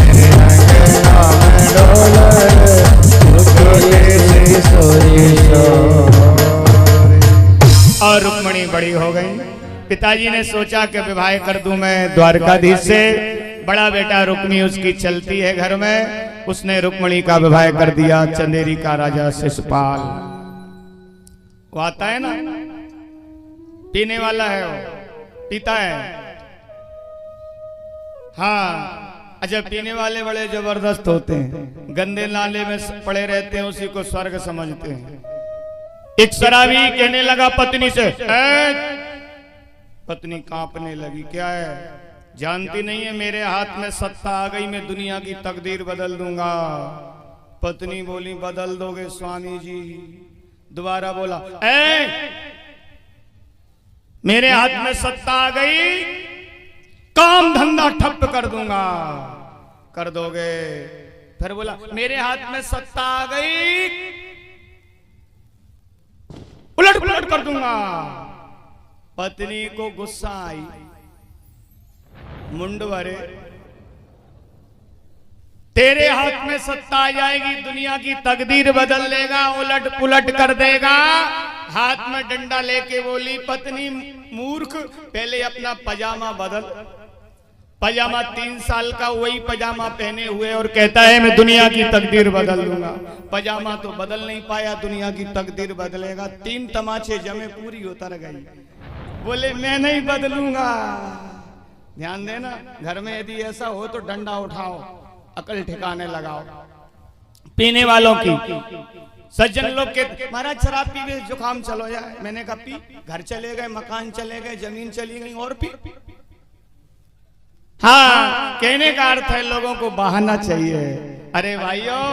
मेरे अंगना में डोले रे। छोटी सी किशोरी। और रुक्मणी बड़ी हो गई। पिताजी ने सोचा कि विवाह कर दूं मैं द्वारकाधीश से। बड़ा बेटा रुक्मी उसकी चलती है घर में। उसने रुक्मणी का विवाह कर दिया चंदेरी का राजा शिशुपाल। वो आता है ना पीने वाला है, वो पीता है। हाँ जब पीने वाले बड़े जबरदस्त होते हैं, गंदे नाले में पड़े रहते हैं, उसी को स्वर्ग समझते हैं। एक शराबी कहने लगा पत्नी से, पत्नी कांपने लगी, क्या है जानती नहीं है मेरे हाथ में सत्ता आ गई, मैं दुनिया की तकदीर बदल दूंगा। पत्नी बोली बदल दोगे स्वामी जी? दोबारा बोला, मेरे हाथ में सत्ता आ गई, काम धंधा ठप कर दूंगा। कर दोगे? फिर बोला मेरे हाथ में सत्ता आ गई, उलट पुलट कर दूंगा। पत्नी को गुस्सा आई, मुंड भरे, तेरे हाथ में सत्ता आ जाएगी, दुनिया की तकदीर बदल देगा, उलट पुलट कर देगा। हाथ में डंडा लेके बोली पत्नी, मूर्ख, पहले अपना पजामा बदल। पजामा 3 साल का वही पजामा पहने हुए और कहता है मैं दुनिया की तकदीर बदल दूंगा। पजामा तो बदल नहीं पाया, दुनिया की तकदीर बदलेगा। 3 तमाचे जमे, पूरी उतर गई। बोले मैं नहीं बदलूंगा। ध्यान देना, घर में यदि ऐसा हो तो डंडा उठाओ, अकल ठिकाने लगाओ। पीने वालों की, सज्जन लोग के महाराज शराब पी गए, जुकाम चलो जाए। मैंने कहा पी, घर चले गए, मकान चले गए, जमीन चली गई, और पी। हाँ, कहने का अर्थ है लोगों को बहाना चाहिए। अरे भाइयों,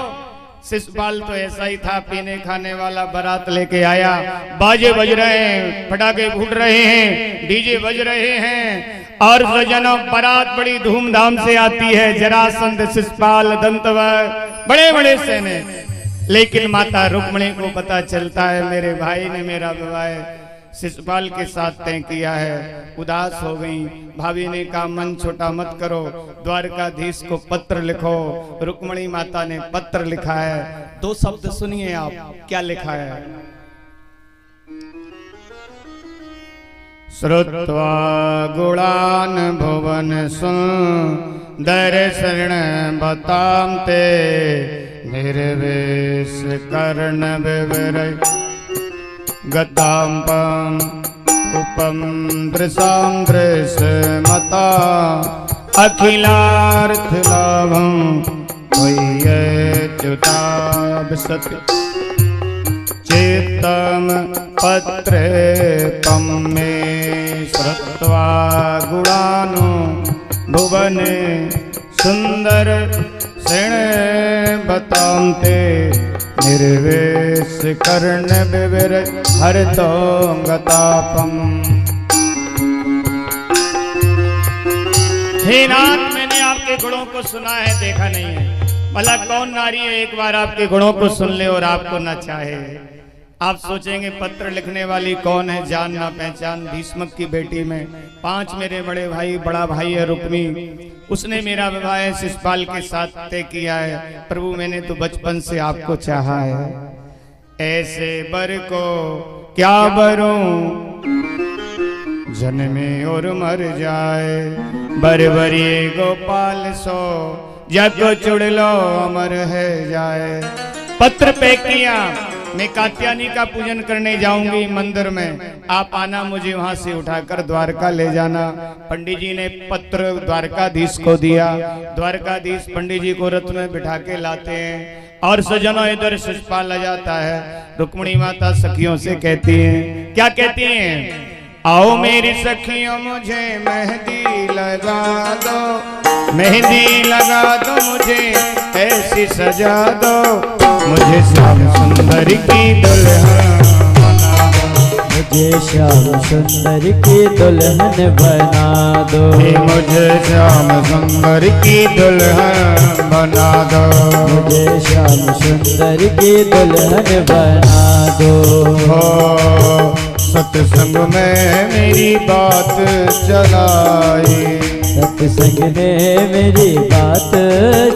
शिशुपाल तो ऐसा ही था, पीने खाने वाला। बारात लेके आया, बाजे बज रहे हैं, पटाखे फूट रहे हैं, डीजे बज रहे हैं, और सज्जनों बारात बड़ी धूमधाम से आती है। जरासंध, शिशुपाल, दंतवक्र, बड़े बड़े सेने। लेकिन माता रुक्मणी को पता चलता है मेरे भाई ने मेरा विवाह शिशुपाल के साथ तय किया है। उदास हो गई। भाभी ने कहा मन छोटा मत करो, द्वारकाधीश को पत्र लिखो। रुक्मणी माता ने पत्र लिखा है। 2 शब्द सुनिए आप, क्या लिखा है। श्रुत्वा गुणान भुवन सुंदर शरण बताम ते निर्वेश कर्ण विवर गताम्पम उपम दृशाम दृश्यमता अखिलार्थ लाभम त्वय्यच्युताभिसति चेतम पत्रे तम मे श्रुत्वा गुणानु भुवने सुंदर शरण बताम ते निर्वेश कर्ण विवर हरतो गतापम। हे नाथ, मैंने आपके गुणों को सुना है, देखा नहीं है। भला कौन नारी है एक बार आपके गुणों को सुन ले और आपको न चाहे। आप सोचेंगे पत्र लिखने वाली कौन है, जान ना पहचान, भीष्मक की बेटी में 5 मेरे बड़े भाई, बड़ा भाई है रुक्मी, उसने मेरा विवाह शिशुपाल के साथ तय किया है। प्रभु मैंने तो बचपन से आपको चाहा है, ऐसे बर को क्या बरूं जन्मे और मर जाए। बरबरी गोपाल सो जग चुड़ लो अमर है जाए। पत्र पे किया, मैं कात्यायनी का पूजन करने जाऊंगी मंदिर में, आप आना, मुझे वहां से उठाकर द्वारका ले जाना। पंडित जी ने पत्र द्वारकाधीश को दिया। द्वारकाधीश पंडित जी को रथ में बिठा के लाते हैं और सजनों इधर शिशुपाल आ जाता है। रुक्मणी माता सखियों से कहती हैं, क्या कहती हैं, आओ मेरी सखियों मुझे मेहंदी लगा दो, मेहंदी लगा दो मुझे ऐसी सजा दो, मुझे श्याम सुंदर की दुल्हन बना दो, मुझे श्याम सुंदर की दुल्हन बना दो, मुझे श्याम सुंदर की दुल्हन बना दो, मुझे श्याम सुंदर की दुल्हन बना दो। हो सत्संग में मेरी बात चलाई, सत्संग ने मेरी बात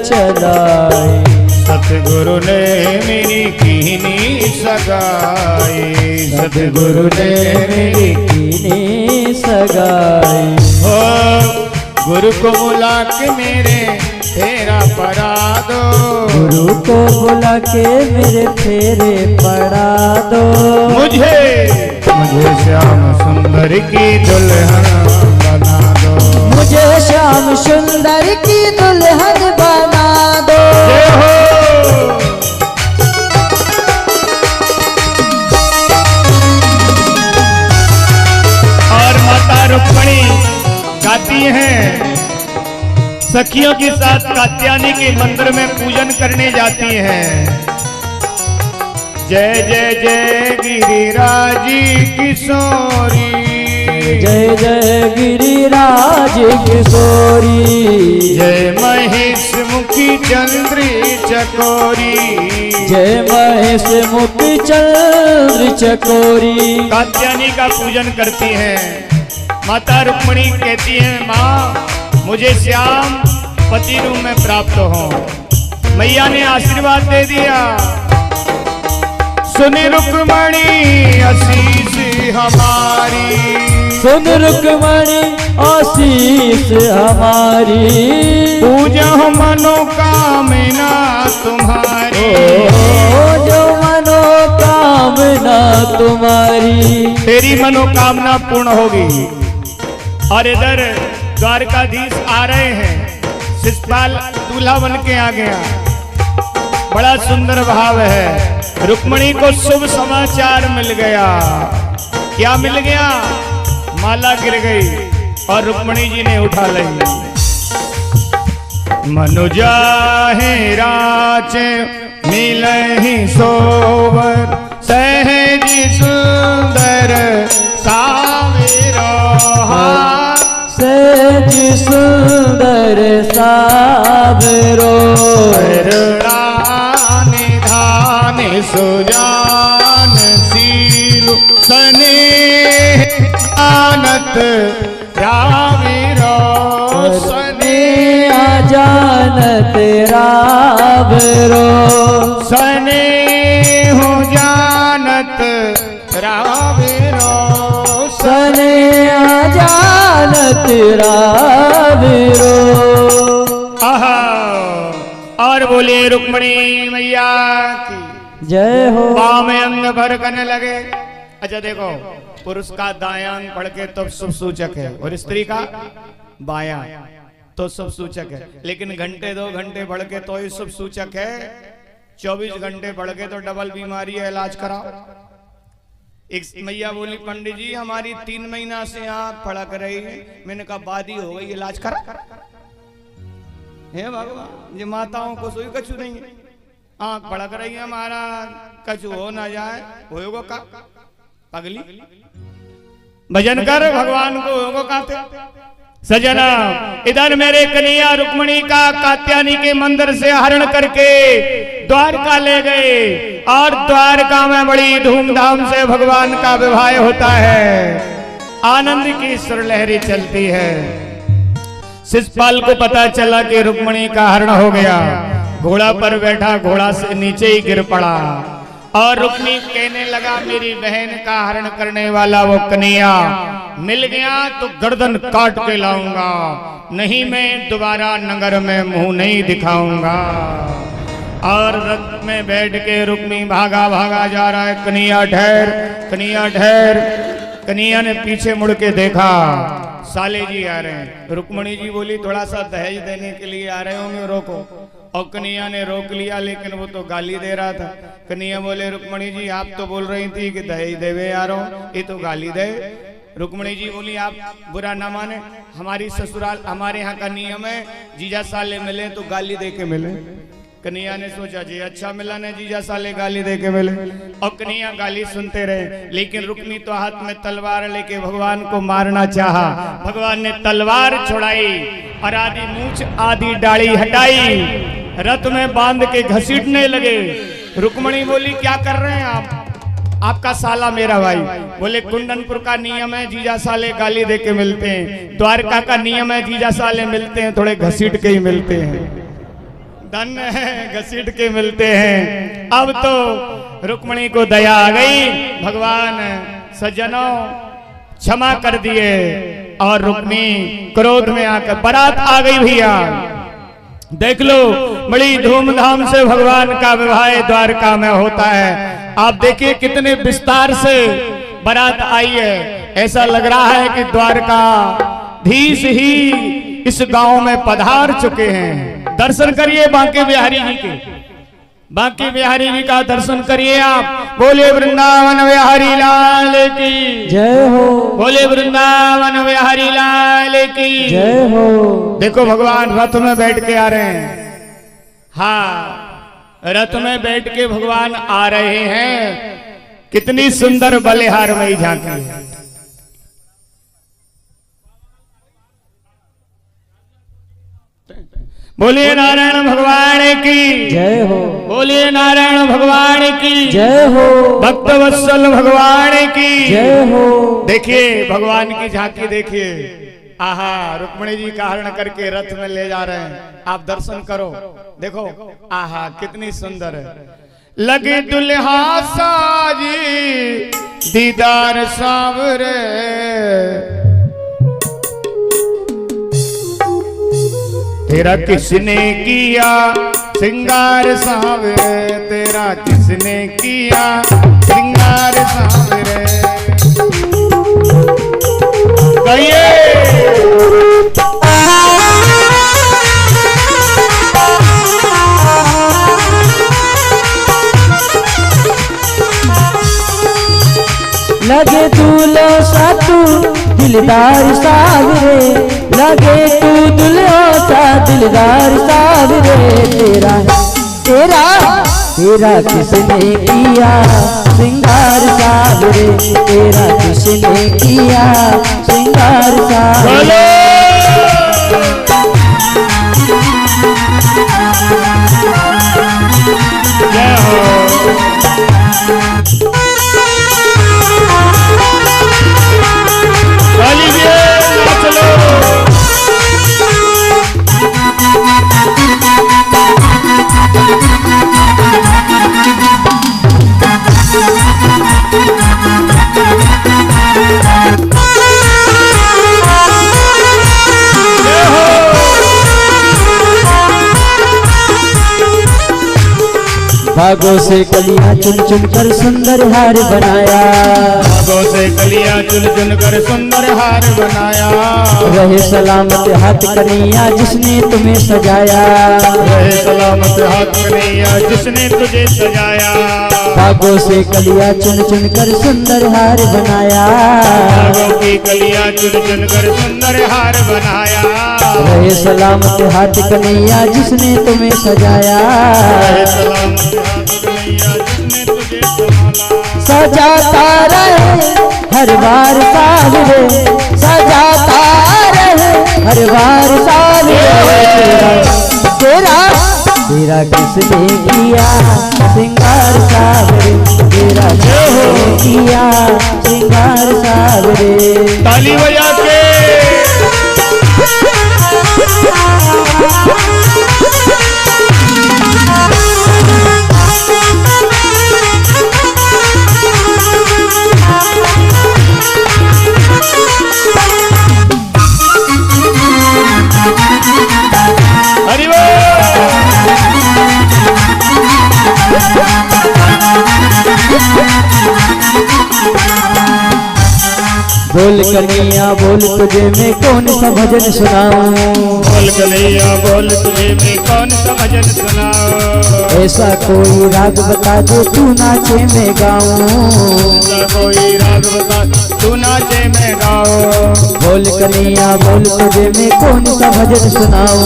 चलाई, सतगुरु ने मेरी कीनी सगाई, सतगुरु ने मेरी कीनी सगाई। हो गुरु को बुला के मेरे फेरा पड़ा दो, गुरु को बुला के मेरे फेरे पड़ा दो, मुझे श्याम सुंदर की दुल्हन बना दो, मुझे श्याम सुंदर की दुल्हन बना दो। और माता रुक्मणी गाती हैं, सखियों के साथ कात्यायनी के मंदिर में पूजन करने जाती हैं। जय जय जय गिरिराजी किशोरी, जय जय गिरिराज किशोरी, जय महेश मुखी चंद्री चकोरी, जय महेश मुखी चंद्र चकोरी। कात्यायनी का पूजन करती हैं। माता रुक्मणी कहती हैं, माँ मुझे श्याम पति रूप में प्राप्त हो। मैया ने आशीर्वाद दे दिया। सुन रुक्मणी आशीष हमारी, सुन रुक्मणी आशीष हमारी, पूजा मनोकामना तुम्हारी, जो मनोकामना तुम्हारी, तेरी मनोकामना पूर्ण होगी। और इधर द्वारकाधीश आ रहे हैं, शिशुपाल दूल्हा बन के आ गया। बड़ा सुंदर भाव है। रुक्मणी को शुभ समाचार मिल गया। क्या मिल गया? माला गिर गई और रुक्मणी जी ने उठा ली। मनुजा है राचे मिलहि सोवर, सहज सुंदर सावेरो, सहज सुंदर सावेरो, निधान सुजान शील सने जानत रावीरो सने जानत रावरो सने हो जानत रावीरो सने जानत रावरो। आहा और बोलिए रुक्मणी मैया की जय हो। पाँव में अंग भर करने लगे। अच्छा देखो, पुरुष का दायां अंग पढ़ के तो शुभ सूचक है और स्त्री का बायां तो शुभ सूचक है, लेकिन घंटे 2 घंटे बढ़ के तो ही शुभ सूचक है। 24 घंटे बढ़ के तो डबल बीमारी है, इलाज कराओ। एक मैया बोली पंडित जी हमारी 3 महीना से आंख फड़क रही है। मैंने कहा बादी हो गई, इलाज करा। हे भगवान, ये माताओं को सोई कछु नहीं है, आंख फड़क रही है हमारा, कछु हो ना जाए। होगा का पगली, भजन कर भगवान को होगा काते। सजना इधर मेरे कन्हैया रुक्मणी का कात्यायनी के मंदिर से हरण करके द्वारका ले गए और द्वारका में बड़ी धूमधाम से भगवान का विवाह होता है। आनंद की सुरलहरी चलती है। शिषपाल को पता चला कि रुक्मणी का हरण हो गया। घोड़ा पर बैठा घोड़ा से नीचे ही गिर पड़ा और रुक्मी कहने लगा मेरी बहन का हरण करने वाला वो कन्हैया मिल गया तो गर्दन काट के लाऊंगा, नहीं मैं दोबारा नगर में मुंह नहीं दिखाऊंगा। और रथ में बैठ के रुक्मी भागा भागा जा रहा है। कन्हैया ठहर, कन्हैया ठहर। कन्हैया ने पीछे मुड़ के देखा, साले जी आ रहे हैं। रुक्मणी जी बोली थोड़ा सा दहेज देने के लिए आ रहे होंगे, रोको। और कन्हैया ने रोक लिया, लेकिन वो तो गाली दे रहा था। कन्हैया बोले रुक्मणी जी आप तो बोल रही थी कि दहेज देवे आ रहा हूं, ये तो गाली दे। रुक्मणी जी बोली आप बुरा ना माने, हमारी ससुराल हमारे यहाँ का नियम है, जीजा साले मिले तो गाली दे के मिले। कन्हैया ने सोचा जी अच्छा मिला ने जीजा साले गाली दे के मिले। और कन्हैया गाली सुनते रहे, लेकिन रुक्मी तो हाथ में तलवार लेके भगवान को मारना चाहा। भगवान ने तलवार छुड़ाई और आधी मूछ आधी डाली हटाई, रथ में बांध के घसीटने लगे। रुक्मणी बोली क्या कर रहे हैं आप? आपका साला मेरा भाई। बोले कुंदनपुर का नियम है जीजा साले गाली दे के मिलते हैं, द्वारका का नियम है जीजा साले मिलते हैं थोड़े घसीट के ही मिलते हैं। धन्य है घसीट के मिलते हैं। अब तो रुक्मणी को दया आ गई, भगवान सज्जनों क्षमा कर दिए और रुक्मी क्रोध में आकर बारात आ गई। भैया देख लो बड़ी धूमधाम से भगवान का विवाह द्वारका में होता है। आप देखिए कितने विस्तार से बारात आई है। ऐसा लग रहा है कि द्वारकाधीश ही इस गांव में पधार चुके हैं। दर्शन करिए बांके बिहारी जी के, बांके बिहारी जी का दर्शन करिए आप। बोले वृंदावन बिहारी लाल की जय हो। बोले वृंदावन बिहारी लाल की जय हो। देखो भगवान रथ में बैठ के आ रहे हैं। हाँ, रथ में बैठ के भगवान आ रहे हैं। कितनी सुंदर बलिहारमयी झांकी है। बोलिए नारायण भगवान की जय हो। बोलिए नारायण भगवान की जय हो। भक्त वत्सल भगवान की जय हो। देखिए भगवान की झांकी देखिए। आहा, रुक्मणी जी का हरण करके रथ में ले जा रहे हैं। आप दर्शन करो, देखो आहा कितनी सुंदर है। लगे दुल्हा साजी दीदार सांवरे, तेरा किसने किया श्रृंगार सांवरे, तेरा किसने किया श्रृंगार सांवरे। कहिए लगे दूल्हो सा तू दिलदार सावरे, लगे तू दूल्हो सा दिलदार सावरे। तेरा तेरा तेरा किसने किया श्रृंगार सावरे, तेरा किसने किया श्रृंगार सावरे। जय हो। भागों से कलियां चुन चुन कर सुंदर हार बनाया, भागों से कलियां चुन चुन कर सुंदर हार बनाया। रहे सलामत हाथ कन्हैया जिसने तुम्हें सजाया, रहे सलामत हाथ कन्हैया जिसने तुझे सजाया। भागों से कलियां चुन चुन कर सुंदर हार बनाया, भागों की कलियां चुन चुन कर सुंदर हार बनाया। रहे सलामत हाथ कन्हैया जिसने तुम्हें सजाया, रहे सलामत हाथ कन्हैया जिसने तुझे संभाला। सजाता रहे हर बार सावरे, सजाता रहे हर बार सावरे। तेरा तेरा किसने किया श्रृंगार सावरे, तेरा किसने किया श्रृंगार सावरे। ताली बजा के हरि बोल। बोल कन्हैया बोल तुझे मैं कौन सा भजन सुनाऊं, बोल कन्हैया बोल तुझे मैं कौन सा भजन सुनाऊं। ऐसा कोई राग बता दो तू नाचे मैं गाऊं, ऐसा कोई राग बता तू नाचे मैं गाऊं। बोल कन्हैया बोल तुझे मैं कौन सा भजन सुनाऊं,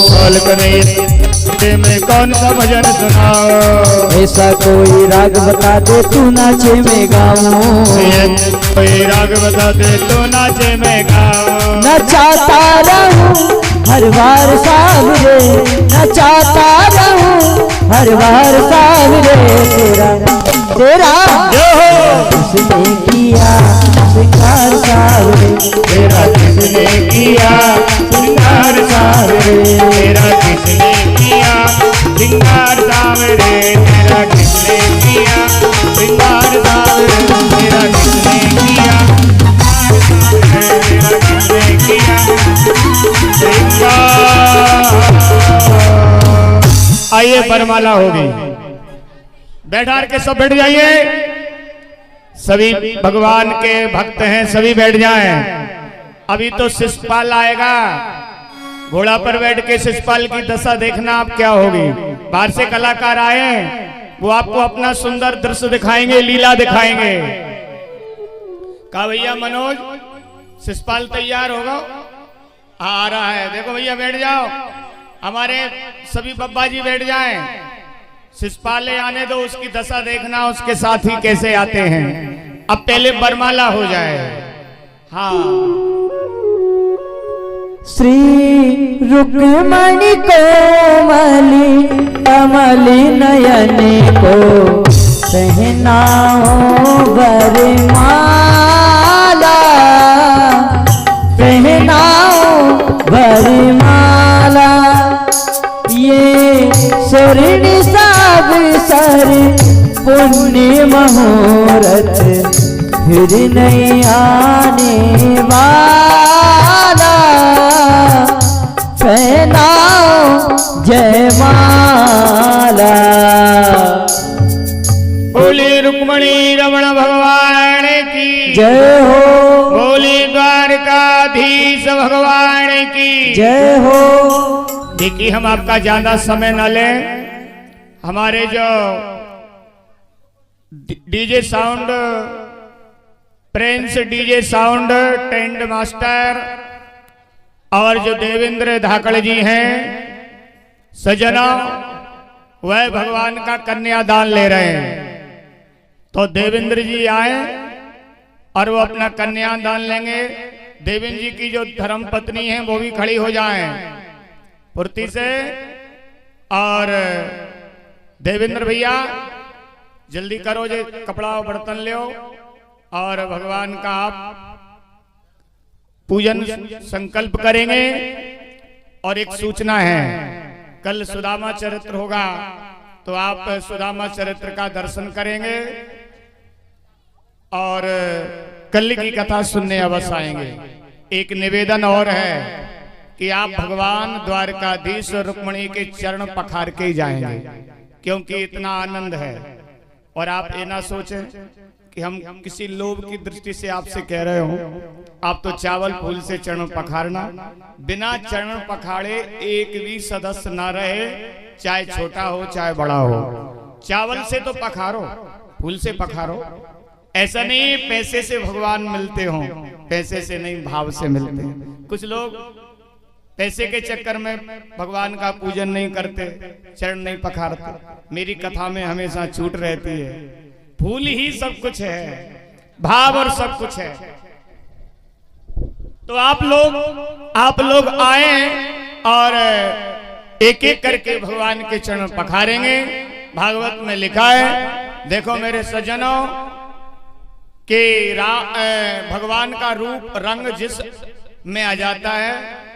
बोल कन्हैया तुझे मैं कौन सा भजन सुनाऊं। ऐसा कोई राग बता दे तू नाचे मैं गाऊं, कोई राग बता दे तू नाचे मैं गाऊं। नचाता रहूं हर बार सावरे, नचाता रहूं हर बार सावरे। तेरा तेरा किसने किया श्रृंगार सावरे, तेरा किसने किया श्रृंगार सावरे। तेरा किसने किया श्रृंगार सावरे। तेरा किसने किया श्रृंगार सावरे। तेरा किसने किया तेरा किसने किया श्रृंगार। आइए वरमाला होगी, बैठा के सब बैठ जाइए। सभी भगवान के भक्त हैं, सभी बैठ जाएं। अभी तो शिषपाल आएगा, घोड़ा पर बैठ के शिषपाल की दशा देखना आप क्या होगी। बाहर से कलाकार आए, वो आपको अपना सुंदर दृश्य दिखाएंगे, लीला दिखाएंगे। कहा भैया मनोज शिषपाल तैयार होगा? आ रहा है, देखो भैया बैठ जाओ। हमारे सभी बब्बा जी बैठ जाएं। शिषपाल आने दो, उसकी दशा देखना, उसके साथी कैसे आते हैं। अब पहले बरमाला हो जाए। हाँ, श्री रुक्मणी कोमली कमली नयन को पहनाओ वरमाला, पहनाओ वरमाला। ये स्वर्ण साब सर पुण्य मुहूर्त फिर नहीं आने वाला, पहनाओ जयमाला। बोली रुक्मणी रमण भगवान की जय हो, बोली द्वारकाधीश भगवान की जय हो। देखिए हम आपका ज्यादा समय न लें। हमारे जो DJ sound Prince DJ sound tent master और जो देवेंद्र धाकड़ जी हैं सजना, वह भगवान का कन्यादान ले रहे हैं। तो देवेंद्र जी आए और वो अपना कन्यादान लेंगे। देवेंद्र जी की जो धर्म पत्नी है वो भी खड़ी हो जाएं फुर्ती से। और देवेंद्र भैया जल्दी करो, जे कपड़ा और बर्तन ले और भगवान का आप पूजन संकल्प करेंगे। और एक सूचना है, कल सुदामा चरित्र होगा, तो आप सुदामा चरित्र का दर्शन करेंगे और कल की कथा सुनने अवश्य आएंगे। एक निवेदन और है कि आप भगवान द्वारकाधीश रुक्मणी के चरण पखार के ही जाएंगे, क्योंकि इतना आनंद है। और आप ये ना सोचें कि हम किसी लोभ की दृष्टि से आपसे कह रहे हो। आप तो चावल फूल से चरण पखारना, बिना चरण पखाड़े एक भी सदस्य ना रहे, चाहे छोटा हो चाहे बड़ा हो। चावल से तो पखारो, फूल से पखारो। ऐसा नहीं पैसे से भगवान मिलते हो, पैसे से नहीं भाव से मिलते हैं। कुछ लोग पैसे के चक्कर में भगवान का पूजन नहीं करते, चरण नहीं पखारते। मेरी कथा में हमेशा छूट रहती है, फूल ही सब कुछ है, भाव और सब कुछ है। तो आप लोग आए और एक एक करके भगवान के चरण पखारेंगे। भागवत में लिखा है, देखो मेरे सज्जनों कि भगवान का रूप रंग जिस में आ जाता है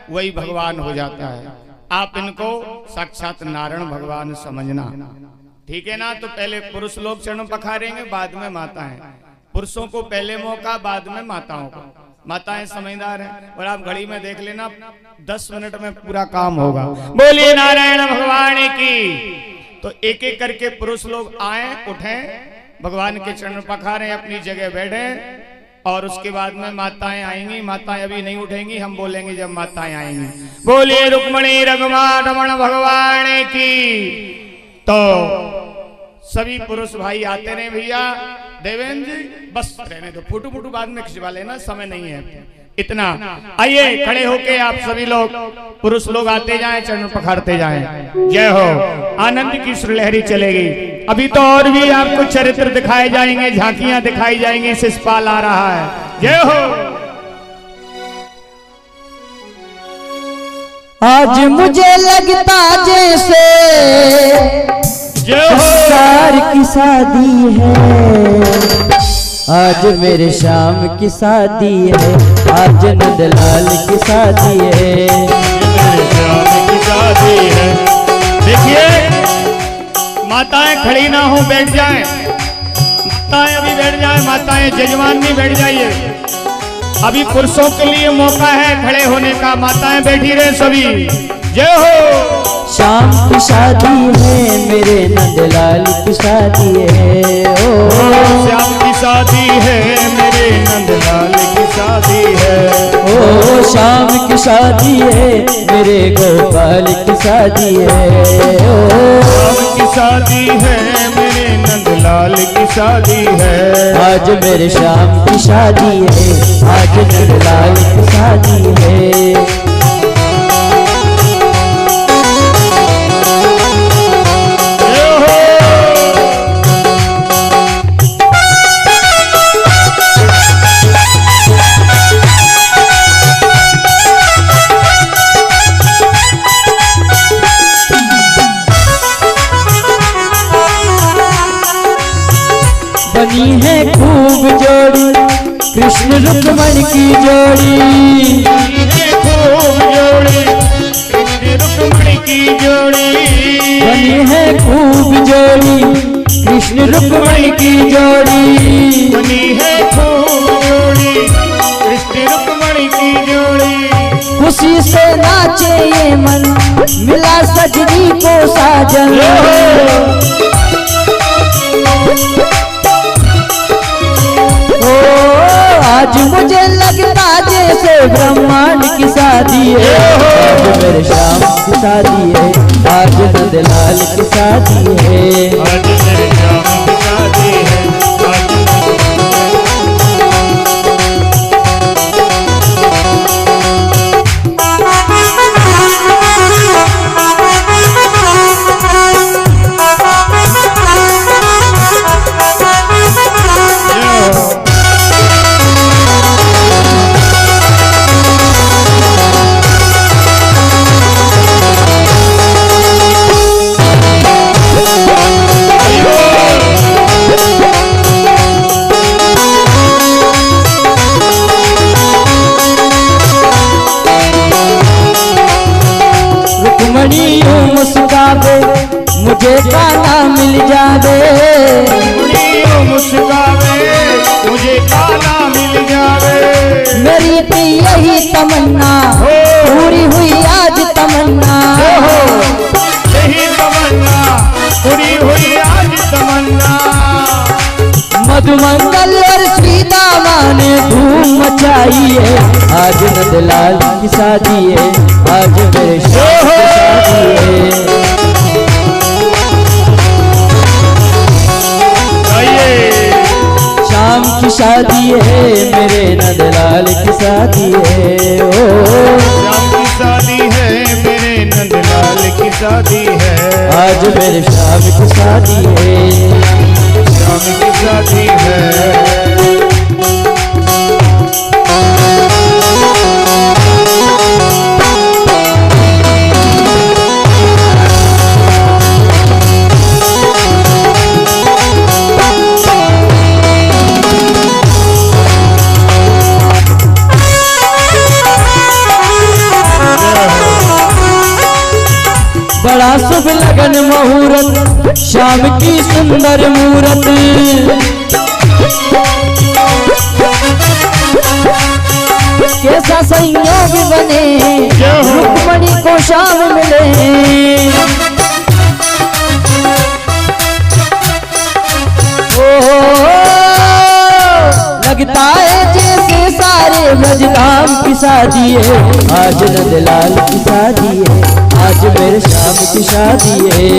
वही भगवान हो जाता है। आप इनको साक्षात नारायण भगवान समझना, ठीक है ना। तो पहले पुरुष लोग चरण पखारेंगे, बाद में माताएं। पुरुषों को पहले मौका, बाद में माताओं को। माताएं समझदार हैं। और आप घड़ी में देख लेना, 10 मिनट में पूरा काम होगा। बोलिए नारायण भगवान की। तो एक एक करके पुरुष लोग आए, उठें, भगवान के चरण पखारें, अपनी जगह बैठे। और उसके बाद में माताएं आएंगी। माताएं अभी नहीं उठेंगी, हम बोलेंगे जब माताएं आएंगी। बोलिए रुक्मणी रघुनाथ भगवान की। तो सभी पुरुष भाई आते रहे। भैया देवेंद्र जी बस रहने दो, फोटो फोटो बाद में खिंचवा लेना, समय नहीं है इतना। आइए खड़े होके आप सभी लोग, पुरुष लोग आते जाएं, चरण पखारते जाएं। जय हो। आनंद की सुरलहरी चलेगी। अभी तो और भी आपको चरित्र दिखाए जाएंगे, झांकियां दिखाई जाएंगी। शिषपाल आ रहा है। जय हो। आज मुझे लगता जैसे संसार की शादी है, आज मेरे श्याम की शादी है, आज नंदलाल की शादी है, मेरे श्याम की शादी है। देखिए माताएं खड़ी ना हो, बैठ जाएं। माताएं अभी बैठ जाएं, माताएं जजमान भी बैठ जाइए। अभी पुरुषों के लिए मौका है खड़े होने का, माताएं बैठी रहे सभी। जय हो। श्याम की शादी है, मेरे नंदलाल की शादी है। ओ श्याम की शादी है, मेरे नंदलाल की शादी है। ओ श्याम की शादी है, मेरे गोपाल की शादी है। ओ श्याम की शादी है, मेरे नंदलाल की शादी है। आज मेरे श्याम की शादी है, आज नंदलाल की शादी है। बनी है खूब जोड़ी, कृष्ण रुक्मणी की जोड़ी। खूब जोड़ी, कृष्ण रुक्मणी की जोड़ी। बनी है खूब जोड़ी, कृष्ण रुक्मणी की जोड़ी। बनी है खूब जोड़ी, कृष्ण रुक्मणी की जोड़ी। खुशी से नाचे ये मन, मिला सजनी को साजन। आज मुझे लगता जैसे ब्रह्मांड की शादी है, आज मेरे श्याम की शादी है, आज नंदलाल की शादी है। आज मेरे श्याम की शादी है। मुस्कावे मुझे काना मिल जावे। मुस्कावे मुझे काना मिल जावे। मेरी थी यही तमन्ना, पूरी हुई आज तमन्ना। यही तमन्ना पूरी हुई आज तमन्ना। मधुमंगल और श्रीदामा ने धूम मचाई है, आज नंदलाल की शादी है, आज मेरे श्याम की शादी है। शाम की शादी है, मेरे नंदलाल की शादी है। ओ शाम की शादी है, मेरे नंदलाल की शादी है। आज मेरे श्याम की शादी है, शाम की शादी है। बड़ा शुभ लगन मुहूर्त, शाम की सुंदर मूरत। कैसा संयोग बने, रुक्मणी को शाम मिले। ओ लगता है जैसे सारे ब्रजधाम की शादी है, आज नंदलाल की शादी है, आज मेरे श्याम की शादी है।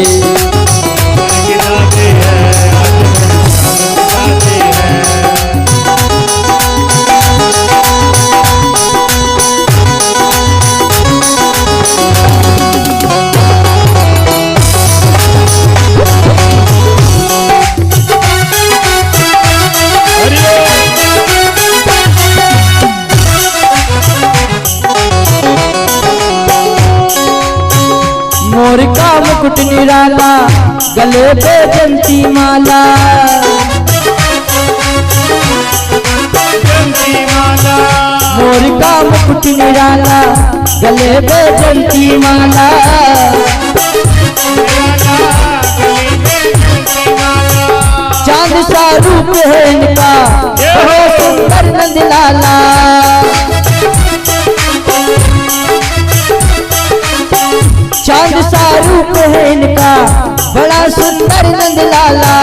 मोर का मुकुट निराला, गले पे जंती माला। मोर का मुकुट निराला, गले पे जंती माला। चांद सा रूप है इनका, बहुत सुंदर नंदलाला। चांद सा रूप है इनका, बड़ा सुंदर नंदलाला।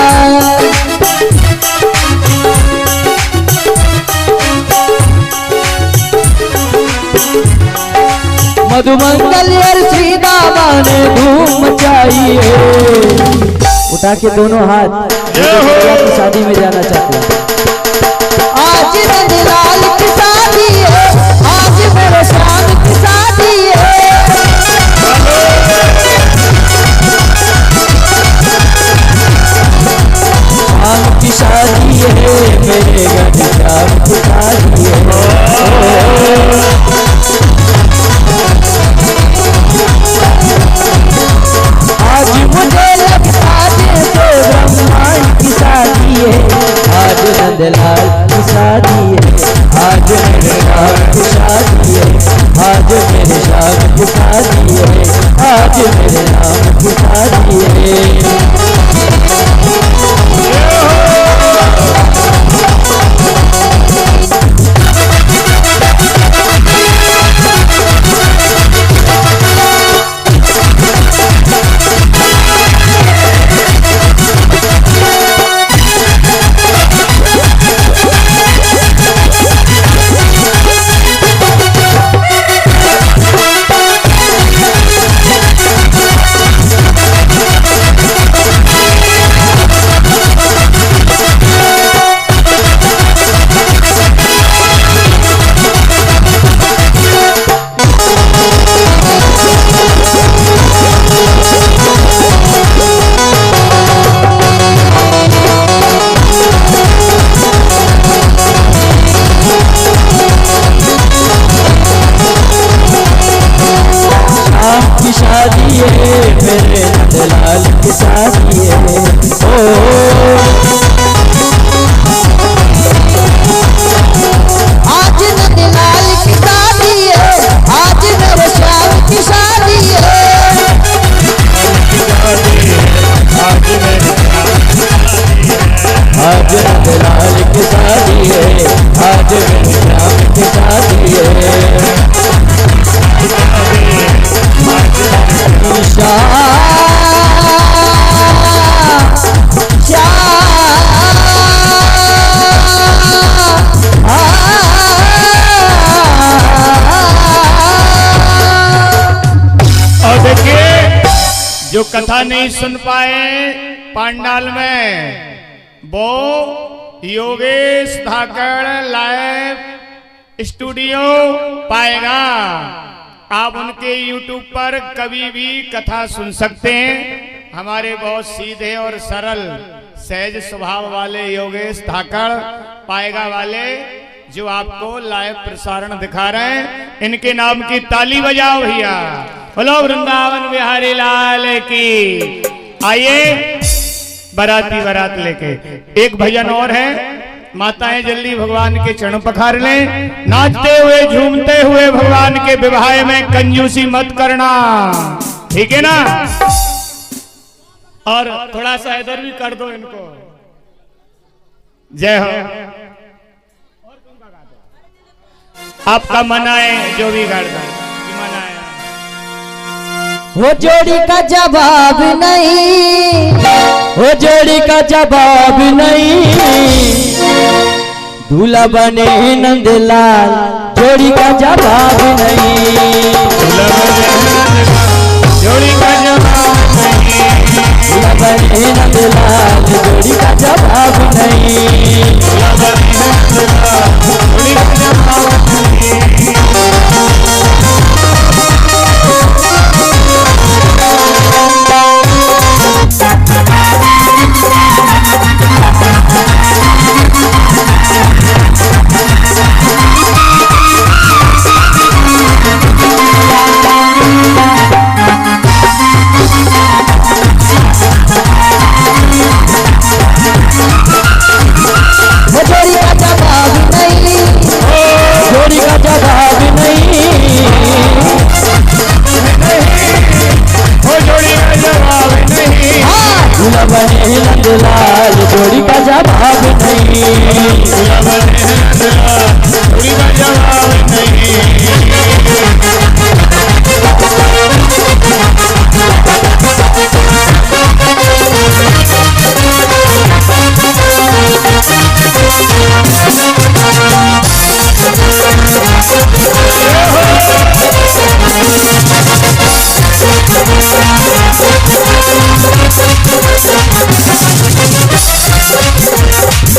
मधुमंगल और श्रीदामा ने धूम मचाई है। उठा के दोनों हाथ, की शादी में जाना चाहते हैं। आज नंदलाल की शादी है, आज मेरे श्याम की शादी है। श्याम की शादी है, मेरे श्याम की शादी है। आज मुझे लगता जैसे ब्रह्मांड की शादी है, आज नंदलाल की शादी है, आज मेरे श्याम की शादी है, आज मेरे श्याम की शादी है, आज मेरे राम की शादी है। कथा नहीं सुन पाए पांडाल में, वो योगेश धाकड़ लाइव स्टूडियो पाएगा। आप उनके YouTube पर कभी भी कथा सुन सकते हैं। हमारे बहुत सीधे और सरल सहज स्वभाव वाले योगेश धाकड़ पाएगा वाले जो आपको लाइव प्रसारण दिखा रहे हैं। इनके नाम की ताली बजाओ भैया। बोलो वृंदावन बिहारी लाल की। आइए बाराती बारात लेके एक भजन और है। माताएं जल्दी भगवान के चरण पखार लें। नाचते हुए झूमते हुए भगवान के विवाह में कंजूसी मत करना, ठीक है ना। और थोड़ा सा इधर भी कर दो इनको। जय हो। आपका मन आए जो भी कर दो, मन आए। वो जोड़ी का जवाब नहीं, वो जोड़ी का जवाब नहीं, दूल्हा बने नंदलाल जोड़ी का जवाब नहीं, जोड़ी का जवाब नहीं, दूल्हा बने नंदलाल जोड़ी का जवाब नहीं, दूल्हा बने नंदलाल जोड़ी का जवाब नहीं। नंदलाल जोड़ी का जवाब नहीं, दूल्हा बने नंदलाल जोड़ी का जवाब नहीं।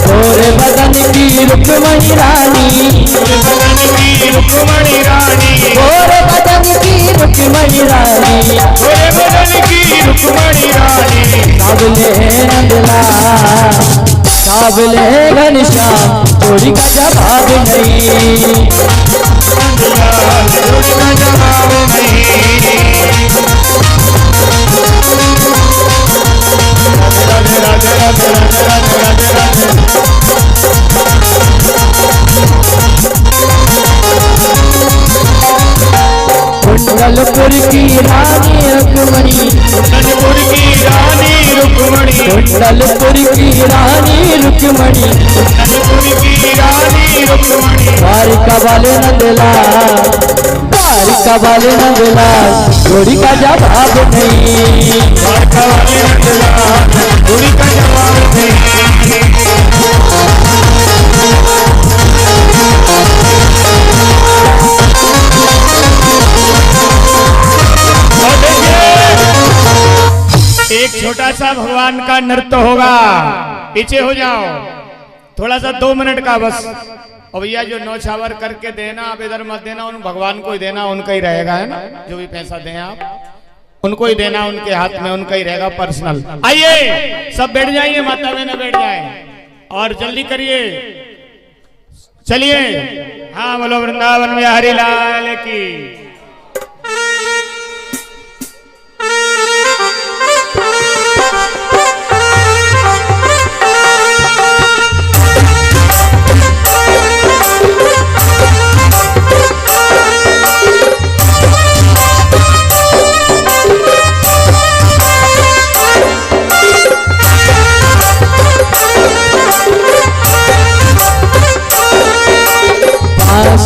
गोरे बदन की रुक्मणी रानी, रुक्मणी रानी, गोरे बदन की रुक्मणी रानी, गोरे बदन की रुक्मणी रानी। साबले नंदलाल साबले घनश्याम जोड़ी का जवाब नहीं, नंदलाल जोड़ी का जवाब नहीं। राधे राधे राधे राधे राधे राधे राधे। कुंडलपुर की रानी रुक्मणी, कुंडलपुर की रानी रुक्मणी, कुंडलपुर की रानी रुक्मणी, कुंडलपुर की रानी रुक्मणी। द्वारिका वाले नंदलाल, द्वारिका वाले नंदलाल जोड़ी का जवाब नहीं, द्वारका वाले नंदलाल जोड़ी का जवाब नहीं। एक छोटा सा भगवान का नृत्य होगा, पीछे हो जाओ थोड़ा सा 2 मिनट का बस। और भैया जो नौछावर करके देना आप इधर मत देना, उन भगवान को ही देना, उनका ही रहेगा, है ना। जो भी पैसा दें आप उनको ही देना, उनके हाथ में उनका ही रहेगा पर्सनल। आइए सब बैठ जाइए, माता बहने बैठ जाए और जल्दी करिए, चलिए। हाँ बोलो वृंदावन बिहारी लाल की।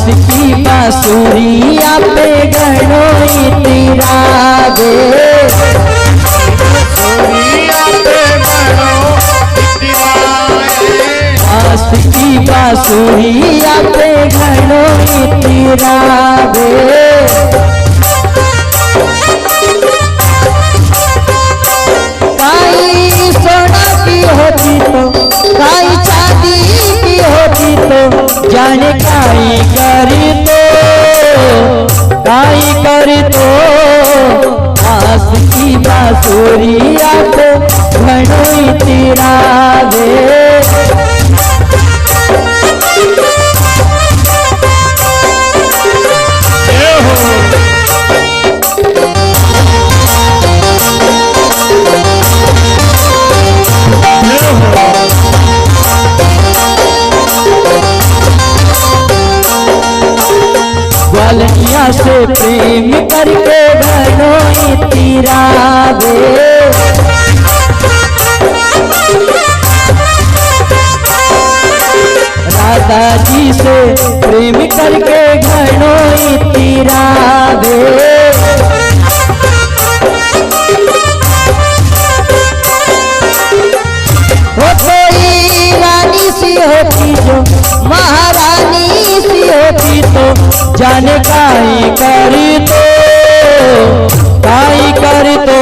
की बांसुरिया पे गणोई तेरा गे, बांस की बांसुरिया पे गणोई तेरा गे, जाने काई करी तो आस की बांसुरिया को घणोई तिरावे। ग्वालिया से प्रेम करके घणोई तिरावे। राधा जी से प्रेम करके घणोई तिरावे। वो कोई रानी सी होती जो महारानी सी होती तो जाने काई करी तो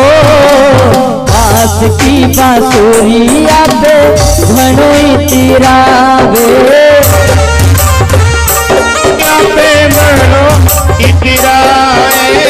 आस की बांसुरिया पे घणोई तिरावे। क्या पे मरो इतिराए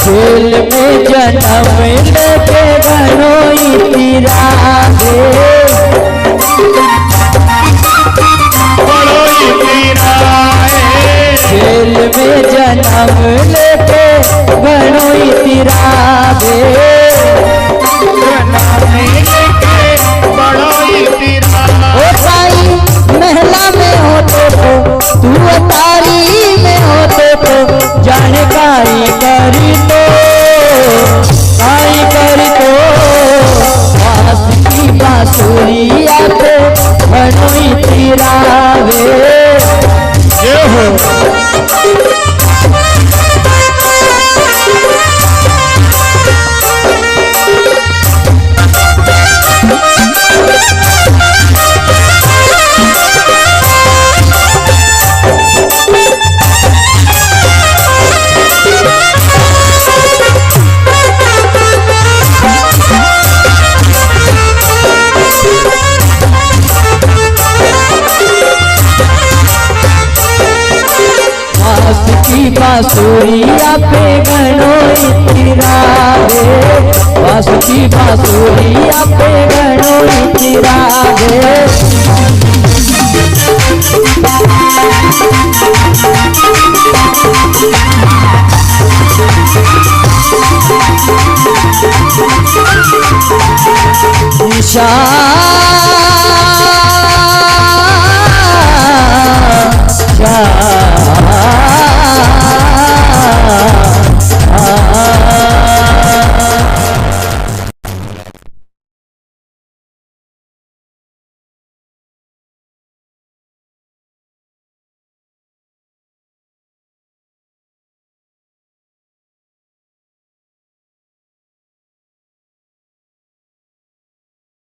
जेल में जन्म लेके घणोई तिरावे। जेल में जन्म लेके घणोई तिरावे। ओ साई महला में होते तो तू अतारी में होते तो जाने काई करी तो आस की बांसुरिया पे घणोई तिरावे। बांसुरिया पे घणोई तिरावे। बांसुरी बांसुरिया पे घणोई तिरावे। निशा